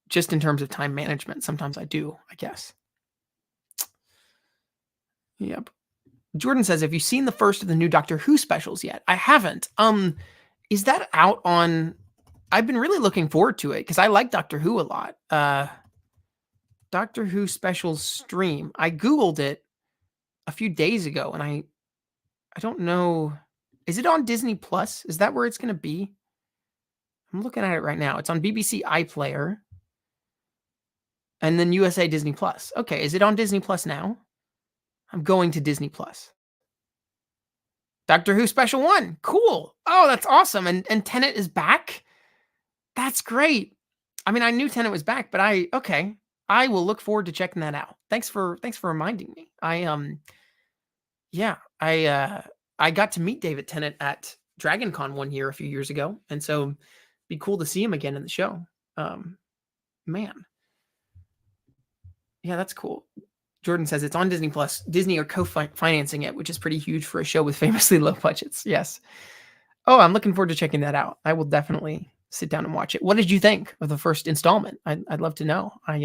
just in terms of time management, sometimes I do, I guess. Yep. Jordan says, have you seen the first of the new Doctor Who specials yet? I haven't. Is that out on... I've been really looking forward to it because I like Doctor Who a lot. Doctor Who specials stream. I Googled it a few days ago and I don't know. Is it on Disney Plus? Is that where it's going to be? I'm looking at it right now. It's on BBC iPlayer. And then USA Disney Plus. Okay, is it on Disney Plus now? I'm going to Disney Plus. Doctor Who Special 1. Cool. Oh, that's awesome. And Tenet is back? That's great. I mean, I knew Tenet was back, but I will look forward to checking that out. Thanks for reminding me. I got to meet David Tennant at Dragon Con one year a few years ago, and so it'd be cool to see him again in the show. Man. Yeah, that's cool. Jordan says it's on Disney Plus. Disney are co-financing it, which is pretty huge for a show with famously low budgets. Yes. Oh, I'm looking forward to checking that out. I will definitely sit down and watch it. What did you think of the first installment? I'd love to know. I'd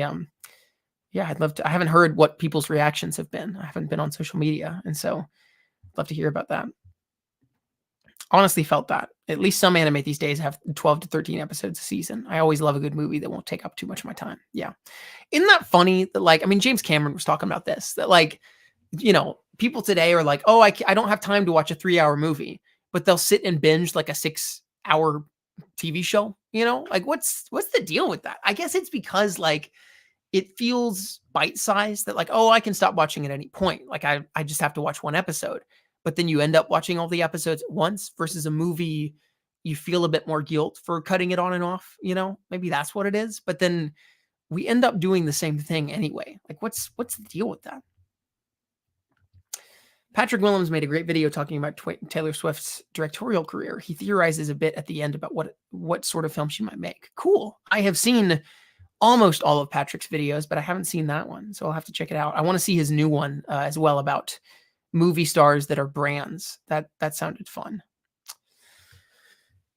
love to. I haven't heard what people's reactions have been. I haven't been on social media, and so I'd love to hear about that. Honestly felt that. At least some anime these days have 12 to 13 episodes a season. I always love a good movie that won't take up too much of my time. Yeah. Isn't that funny that, like, I mean, James Cameron was talking about this, that, like, people today are like, oh, I don't have time to watch a 3-hour movie, but they'll sit and binge like a 6-hour TV show, like what's the deal with that? I guess it's because like it feels bite-sized that like, oh, I can stop watching at any point. Like I just have to watch 1 episode. But then you end up watching all the episodes at once versus a movie. You feel a bit more guilt for cutting it on and off, maybe that's what it is. But then we end up doing the same thing anyway. Like what's the deal with that? Patrick Willems made a great video talking about Taylor Swift's directorial career. He theorizes a bit at the end about what sort of film she might make. Cool. I have seen almost all of Patrick's videos, but I haven't seen that one. So I'll have to check it out. I want to see his new one as well about movie stars that are brands. That sounded fun.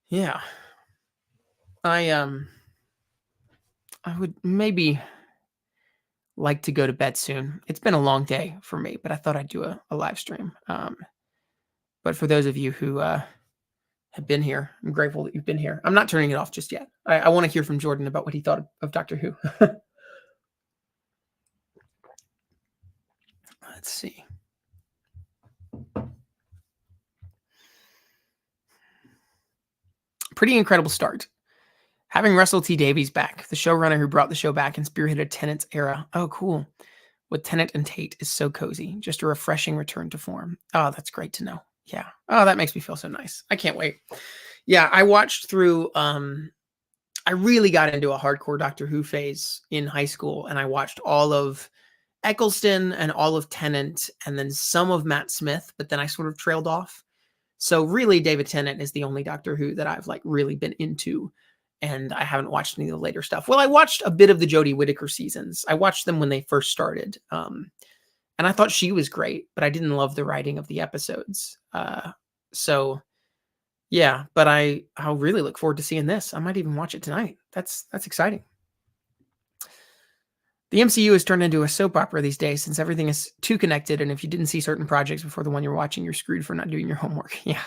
Yeah. I would maybe like to go to bed soon. It's been a long day for me, but I thought I'd do a live stream. But for those of you who have been here, I'm grateful that you've been here. I'm not turning it off just yet. I want to hear from Jordan about what he thought of Doctor Who. Let's see. Pretty incredible start. Having Russell T Davies back, the showrunner who brought the show back and spearheaded Tennant's era. Oh, cool. With Tennant and Tate is so cozy. Just a refreshing return to form. Oh, that's great to know. Yeah. Oh, that makes me feel so nice. I can't wait. Yeah, I watched through, I really got into a hardcore Doctor Who phase in high school, and I watched all of Eccleston and all of Tennant, and then some of Matt Smith, but then I sort of trailed off. So really, David Tennant is the only Doctor Who that I've like really been into, and I haven't watched any of the later stuff. Well, I watched a bit of the Jodie Whittaker seasons. I watched them when they first started, and I thought she was great, but I didn't love the writing of the episodes. So yeah, but I'll really look forward to seeing this. I might even watch it tonight. That's exciting. The MCU has turned into a soap opera these days since everything is too connected, and if you didn't see certain projects before the one you're watching, you're screwed for not doing your homework. Yeah.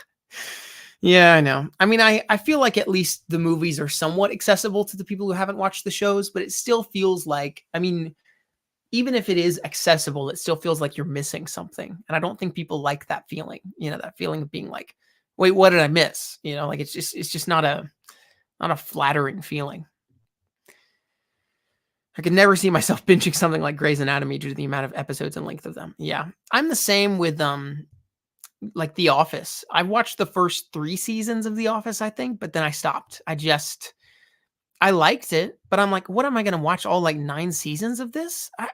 Yeah, I know. I mean, I feel like at least the movies are somewhat accessible to the people who haven't watched the shows, but it still feels like, I mean, even if it is accessible, it still feels like you're missing something. And I don't think people like that feeling, that feeling of being like, wait, what did I miss? Like it's just not a flattering feeling. I could never see myself binging something like Grey's Anatomy due to the amount of episodes and length of them. Yeah. I'm the same with like The Office. I watched the first 3 seasons of The Office, I think, but then I stopped. I liked it, but I'm like, what am I going to watch all like 9 seasons of this? I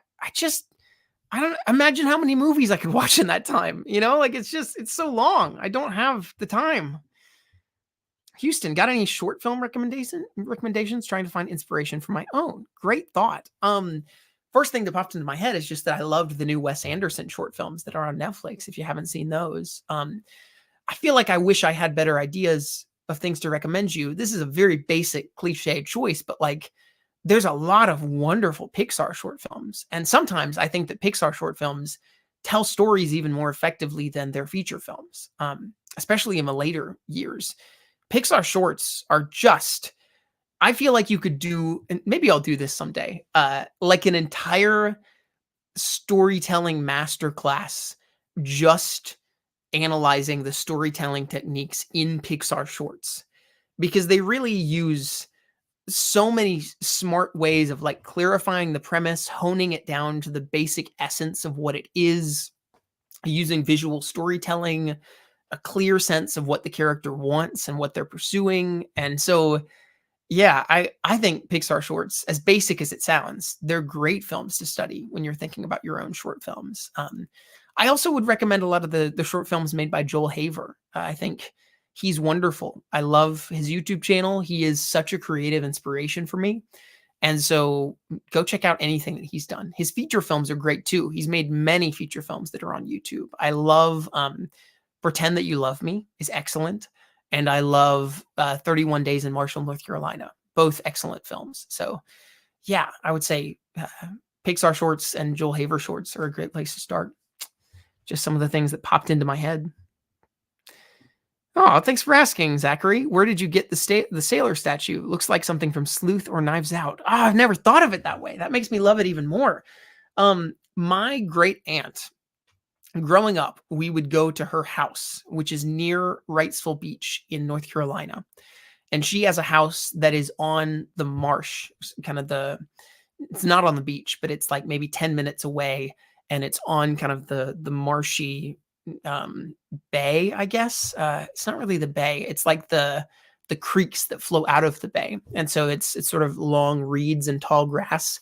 don't imagine how many movies I could watch in that time. Like it's so long. I don't have the time. Houston, got any short film recommendations? Trying to find inspiration for my own. Great thought. First thing that popped into my head is just that I loved the new Wes Anderson short films that are on Netflix. If you haven't seen those, I feel like I wish I had better ideas of things to recommend you. This is a very basic cliche choice, but like there's a lot of wonderful Pixar short films. And sometimes I think that Pixar short films tell stories even more effectively than their feature films, especially in the later years. Pixar shorts are just, I feel like you could do, and maybe I'll do this someday, like an entire storytelling masterclass just analyzing the storytelling techniques in Pixar shorts, because they really use so many smart ways of like clarifying the premise, honing it down to the basic essence of what it is, using visual storytelling, a clear sense of what the character wants and what they're pursuing. And so, yeah, I think Pixar shorts, as basic as it sounds, they're great films to study when you're thinking about your own short films. I also would recommend a lot of the short films made by Joel Haver. I think he's wonderful. I love his YouTube channel. He is such a creative inspiration for me. And so go check out anything that he's done. His feature films are great too. He's made many feature films that are on YouTube. I love Pretend That You Love Me is excellent. And I love 31 Days in Marshall, North Carolina. Both excellent films. So yeah, I would say Pixar shorts and Joel Haver shorts are a great place to start. Just some of the things that popped into my head. Oh, thanks for asking, Zachary. Where did you get the sailor statue? Looks like something from Sleuth or Knives Out. Ah, I've never thought of it that way. That makes me love it even more. My great aunt, growing up, we would go to her house, which is near Wrightsville Beach in North Carolina. And she has a house that is on the marsh, it's not on the beach, but it's like maybe 10 minutes away. And it's on kind of the marshy bay, I guess. It's not really the bay. It's like the creeks that flow out of the bay. And so it's sort of long reeds and tall grass.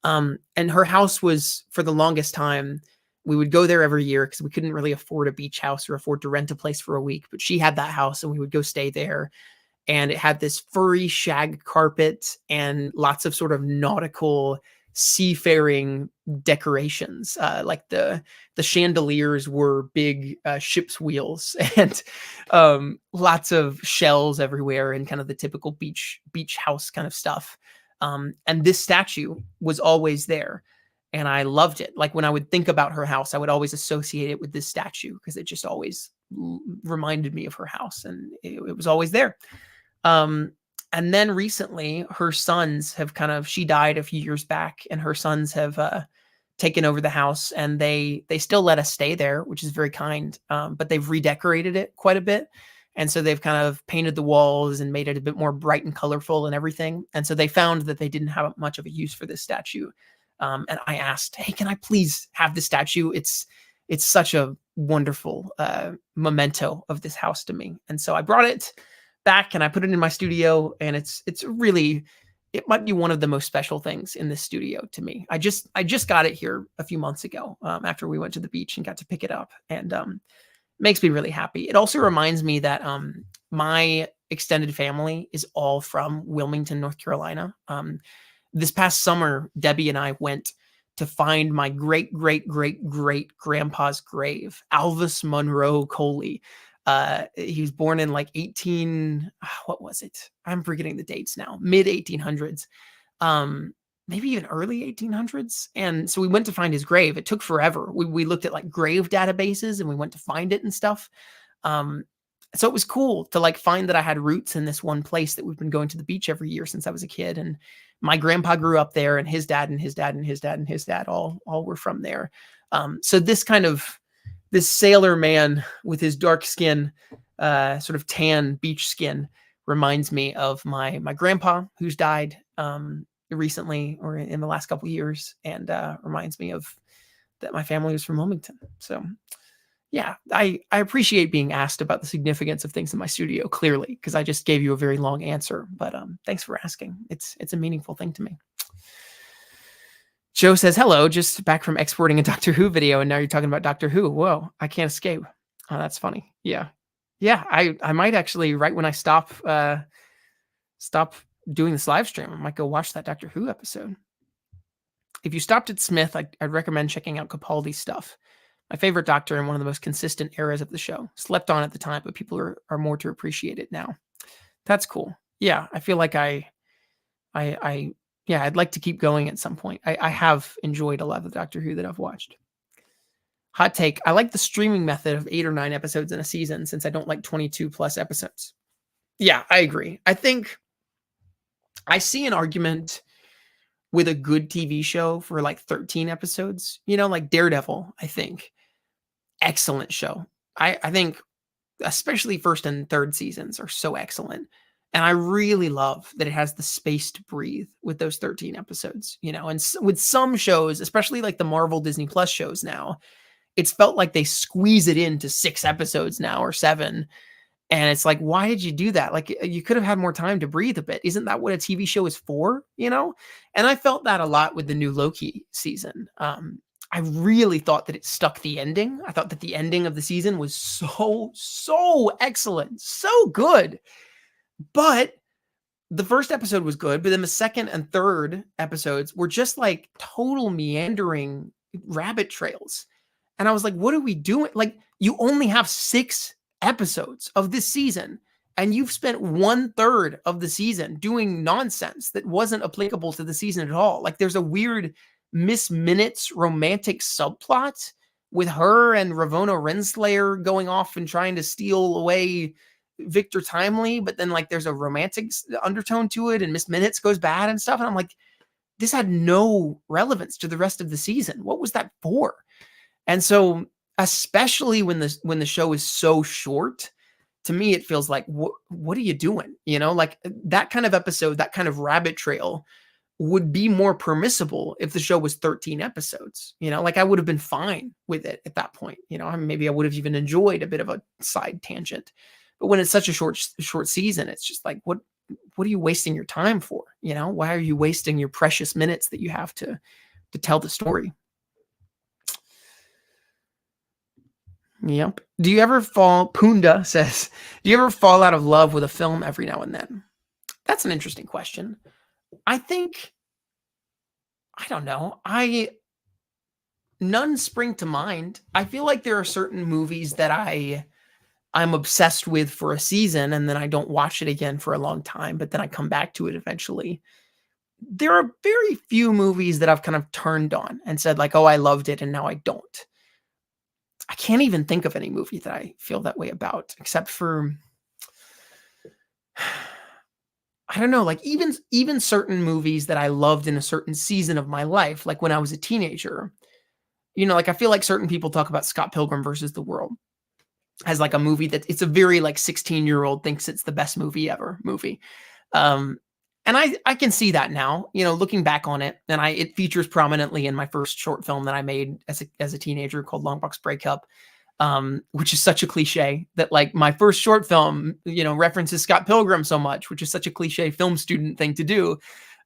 And her house was, for the longest time, we would go there every year because we couldn't really afford a beach house or afford to rent a place for a week. But she had that house and we would go stay there. And it had this furry shag carpet and lots of sort of nautical seafaring decorations. Like the chandeliers were big ship's wheels and lots of shells everywhere and kind of the typical beach house kind of stuff. And this statue was always there. And I loved it. Like when I would think about her house, I would always associate it with this statue because it just always reminded me of her house and it was always there. And then recently her sons have she died a few years back and her sons have taken over the house and they still let us stay there, which is very kind. But they've redecorated it quite a bit. And so they've kind of painted the walls and made it a bit more bright and colorful and everything. And so they found that they didn't have much of a use for this statue. And I asked, hey, can I please have the statue? It's such a wonderful memento of this house to me. And so I brought it back and I put it in my studio and it's it might be one of the most special things in this studio to me. I just got it here a few months ago, after we went to the beach and got to pick it up, and makes me really happy. It also reminds me that my extended family is all from Wilmington, North Carolina. This past summer, Debbie and I went to find my great great great great grandpa's grave, Alvis Monroe Coley. He was born in like 18, what was it? I'm forgetting the dates now. Mid 1800s. Maybe even early 1800s. And so we went to find his grave. It took forever. We looked at like grave databases and we went to find it and stuff. So it was cool to like find that I had roots in this one place that we've been going to the beach every year since I was a kid. And my grandpa grew up there, and his dad and his dad and his dad and his dad all were from there. So this sailor man with his dark skin, sort of tan beach skin, reminds me of my grandpa, who's died recently or in the last couple of years, and reminds me of that my family was from Wilmington. So yeah, I appreciate being asked about the significance of things in my studio, clearly, because I just gave you a very long answer, but thanks for asking. It's a meaningful thing to me. Joe says, hello, just back from exporting a Doctor Who video, and now you're talking about Doctor Who. Whoa, I can't escape. Oh, that's funny. Yeah. I might actually, right when I stop doing this live stream, I might go watch that Doctor Who episode. If you stopped at Smith, I'd recommend checking out Capaldi's stuff. My favorite Doctor and one of the most consistent eras of the show. Slept on at the time, but people are more to appreciate it now. That's cool. Yeah, I feel like I'd like to keep going at some point. I have enjoyed a lot of the Doctor Who that I've watched. Hot take. I like the streaming method of 8 or 9 episodes in a season, since I don't like 22 plus episodes. Yeah, I agree. I think I see an argument with a good TV show for like 13 episodes, like Daredevil, I think. Excellent show. I think especially first and third seasons are so excellent. And I really love that it has the space to breathe with those 13 episodes, and with some shows, especially like the Marvel Disney Plus shows now, it's felt like they squeeze it into 6 episodes now or 7. And it's like, why did you do that? Like, you could have had more time to breathe a bit. Isn't that what a TV show is for? And I felt that a lot with the new Loki season. I really thought that it stuck the ending. I thought that the ending of the season was so excellent, so good. But the first episode was good, but then the second and third episodes were just like total meandering rabbit trails. And I was like, what are we doing? Like, you only have 6 episodes of this season, and you've spent 1/3 of the season doing nonsense that wasn't applicable to the season at all. Like, there's a weird Miss Minutes romantic subplot with her and Ravonna Renslayer going off and trying to steal away Victor Timely, but then like there's a romantic undertone to it, and Miss Minutes goes bad and stuff. And I'm like, this had no relevance to the rest of the season. What was that for? And so, especially when the show is so short, to me, it feels like, what are you doing? Like that kind of episode, that kind of rabbit trail would be more permissible if the show was 13 episodes. Like I would have been fine with it at that point. Maybe I would have even enjoyed a bit of a side tangent. But when it's such a short season, it's just like, what are you wasting your time for? Why are you wasting your precious minutes that you have to tell the story? Yep. Punda says, do you ever fall out of love with a film every now and then? That's an interesting question. I don't know. None spring to mind. I feel like there are certain movies that I'm obsessed with for a season, and then I don't watch it again for a long time, but then I come back to it eventually. There are very few movies that I've kind of turned on and said like, oh, I loved it, and now I don't. I can't even think of any movie that I feel that way about, except for, I don't know, like even certain movies that I loved in a certain season of my life, like when I was a teenager. Like I feel like certain people talk about Scott Pilgrim versus the World as like a movie that it's a very like 16-year-old thinks it's the best movie ever movie. And I can see that now, looking back on it, and it features prominently in my first short film that I made as a teenager called Long Box Breakup, which is such a cliche that like my first short film, references Scott Pilgrim so much, which is such a cliche film student thing to do.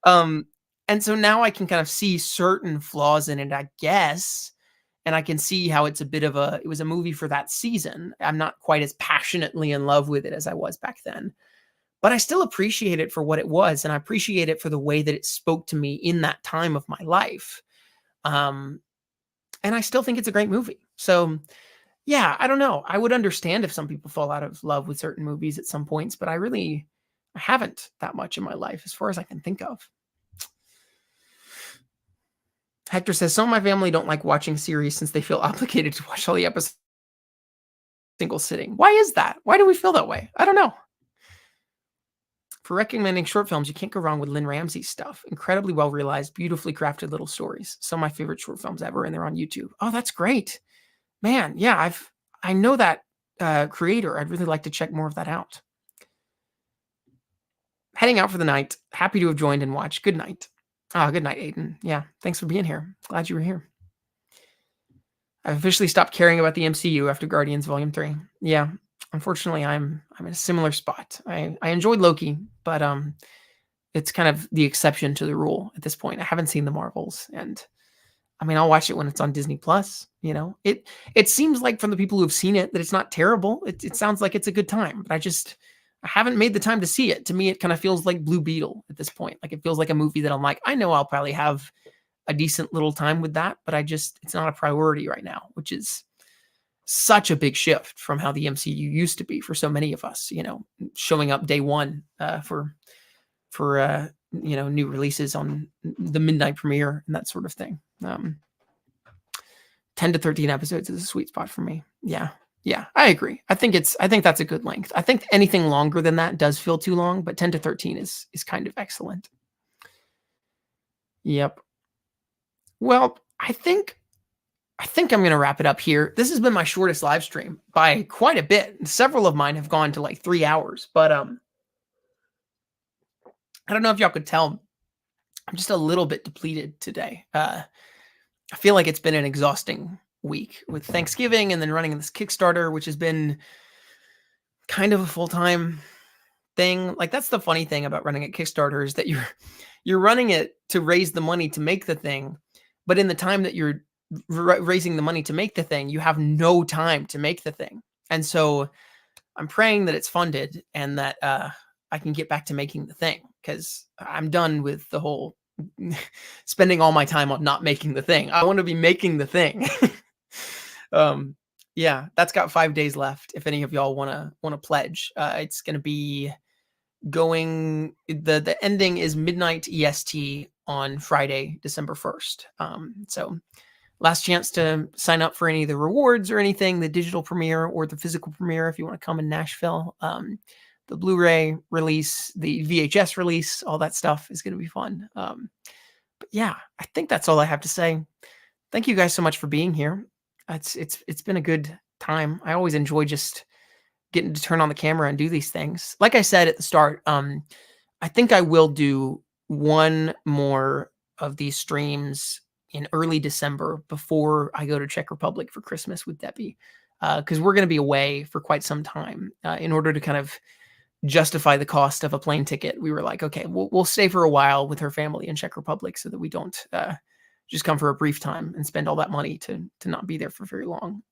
Um, and so now I can kind of see certain flaws in it, I guess, and I can see how it's a bit of it was a movie for that season. I'm not quite as passionately in love with it as I was back then, but I still appreciate it for what it was, and I appreciate it for the way that it spoke to me in that time of my life. Um, and I still think it's a great movie. So, yeah, I don't know. I would understand if some people fall out of love with certain movies at some points, but I haven't that much in my life as far as I can think of. Hector says, some of my family don't like watching series since they feel obligated to watch all the episodes single sitting. Why is that? Why do we feel that way? I don't know. For recommending short films, you can't go wrong with Lynn Ramsey's stuff. Incredibly well realized, beautifully crafted little stories. Some of my favorite short films ever, and they're on YouTube. Oh, that's great. Man, yeah, I know that creator. I'd really like to check more of that out. Heading out for the night. Happy to have joined and watched. Good night. Good night, Aiden. Yeah, thanks for being here. Glad you were here. I've officially stopped caring about the MCU after Guardians Volume 3. Yeah, unfortunately, I'm in a similar spot. I enjoyed Loki, but it's kind of the exception to the rule at this point. I haven't seen the Marvels, and I mean, I'll watch it when it's on Disney Plus. You know, it seems like from the people who've seen it that it's not terrible. It sounds like it's a good time, but I haven't made the time to see it. To me, it kind of feels like Blue Beetle at this point. Like it feels like a movie that I'm like, I know I'll probably have a decent little time with that, but it's not a priority right now, which is such a big shift from how the MCU used to be for so many of us, you know, showing up day one for new releases on the midnight premiere and that sort of thing. 10 to 13 episodes is a sweet spot for me. Yeah. Yeah, I agree. I think that's a good length. I think anything longer than that does feel too long, but 10 to 13 is kind of excellent. Yep. Well, I think I'm going to wrap it up here. This has been my shortest live stream by quite a bit. Several of mine have gone to like 3 hours, but I don't know if y'all could tell. I'm just a little bit depleted today. I feel like it's been an exhausting week with Thanksgiving and then running this Kickstarter, which has been kind of a full-time thing. Like that's the funny thing about running a Kickstarter is that you're running it to raise the money to make the thing, but in the time that you're raising the money to make the thing, you have no time to make the thing. And so I'm praying that it's funded and that I can get back to making the thing, because I'm done with the whole spending all my time on not making the thing. I want to be making the thing. Yeah, that's got 5 days left. If any of y'all want to pledge, it's going to be going, the ending is midnight EST on Friday, December 1st. So last chance to sign up for any of the rewards or anything, the digital premiere or the physical premiere if you want to come in Nashville. The Blu-ray release, the VHS release, all that stuff is going to be fun. But yeah, I think that's all I have to say. Thank you guys so much for being here. It's been a good time. I always enjoy just getting to turn on the camera and do these things. Like I said at the start, I think I will do one more of these streams in early December before I go to Czech Republic for Christmas with Debbie, because we're going to be away for quite some time. In order to kind of justify the cost of a plane ticket, we were like, okay, we'll stay for a while with her family in Czech Republic so that we don't just come for a brief time and spend all that money to not be there for very long.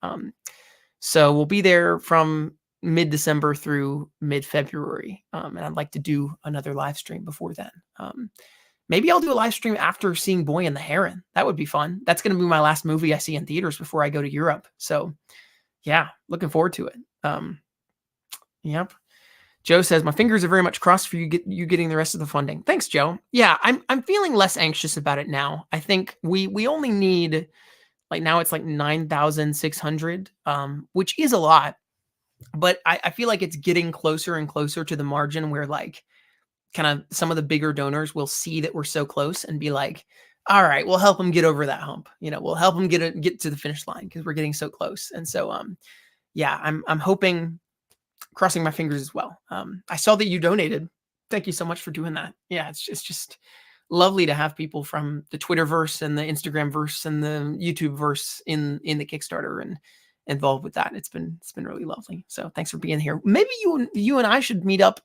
So we'll be there from mid-December through mid-February. And I'd like to do another live stream before then. Maybe I'll do a live stream after seeing Boy and the Heron. That would be fun. That's going to be my last movie I see in theaters before I go to Europe. So yeah, looking forward to it. Yep. Joe says, my fingers are very much crossed for you getting the rest of the funding. Thanks, Joe. Yeah, I'm feeling less anxious about it now. I think we only need, like now it's like 9,600, which is a lot. But I feel like it's getting closer and closer to the margin where like kind of some of the bigger donors will see that we're so close and be like, all right, we'll help them get over that hump. You know, we'll help them get to the finish line because we're getting so close. And so, yeah, I'm hoping, crossing my fingers as well. I saw that you donated. Thank you so much for doing that. Yeah, it's just lovely to have people from the Twitterverse and the Instagram verse and the YouTube verse in the Kickstarter and involved with that. It's been really lovely. So thanks for being here. Maybe you and I should meet up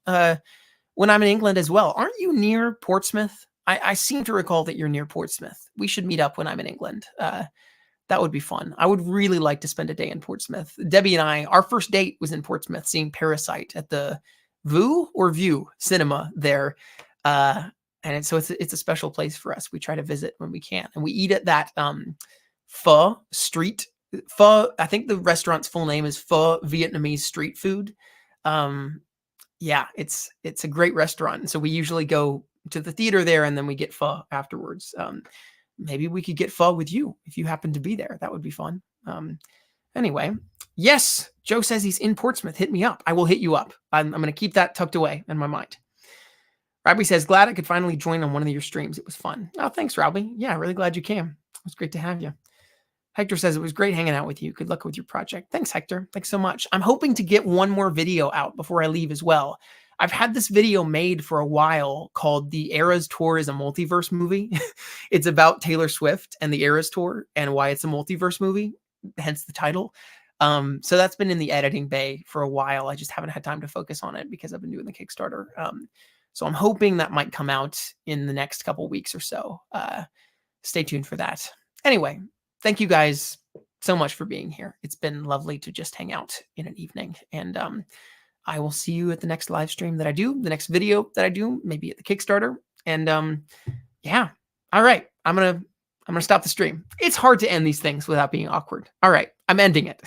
when I'm in England as well. Aren't you near Portsmouth? I seem to recall that you're near Portsmouth. We should meet up when I'm in England. That would be fun. I would really like to spend a day in Portsmouth. Debbie and I, our first date was in Portsmouth, seeing Parasite at the View Cinema there. So it's a special place for us. We try to visit when we can, and we eat at that Pho Street. Pho. I think the restaurant's full name is Pho Vietnamese Street Food. Yeah, it's a great restaurant, and so we usually go to the theater there, and then we get pho afterwards. Maybe we could get pho with you if you happen to be there. That would be fun. Anyway, yes, Joe says he's in Portsmouth. Hit me up. I will hit you up. I'm going to keep that tucked away in my mind. Robbie says, glad I could finally join on one of your streams. It was fun. Oh, thanks, Robbie. Yeah, really glad you came. It was great to have you. Hector says, it was great hanging out with you. Good luck with your project. Thanks, Hector. Thanks so much. I'm hoping to get one more video out before I leave as well. I've had this video made for a while called The Eras Tour is a Multiverse Movie. It's about Taylor Swift and the Eras Tour and why it's a multiverse movie, hence the title. So that's been in the editing bay for a while. I just haven't had time to focus on it because I've been doing the Kickstarter. So I'm hoping that might come out in the next couple weeks or so. Stay tuned for that. Anyway, thank you guys so much for being here. It's been lovely to just hang out in an evening. And I will see you at the next live stream that I do, the next video that I do, maybe at the Kickstarter. And yeah. All right. I'm gonna stop the stream. It's hard to end these things without being awkward. All right. I'm ending it.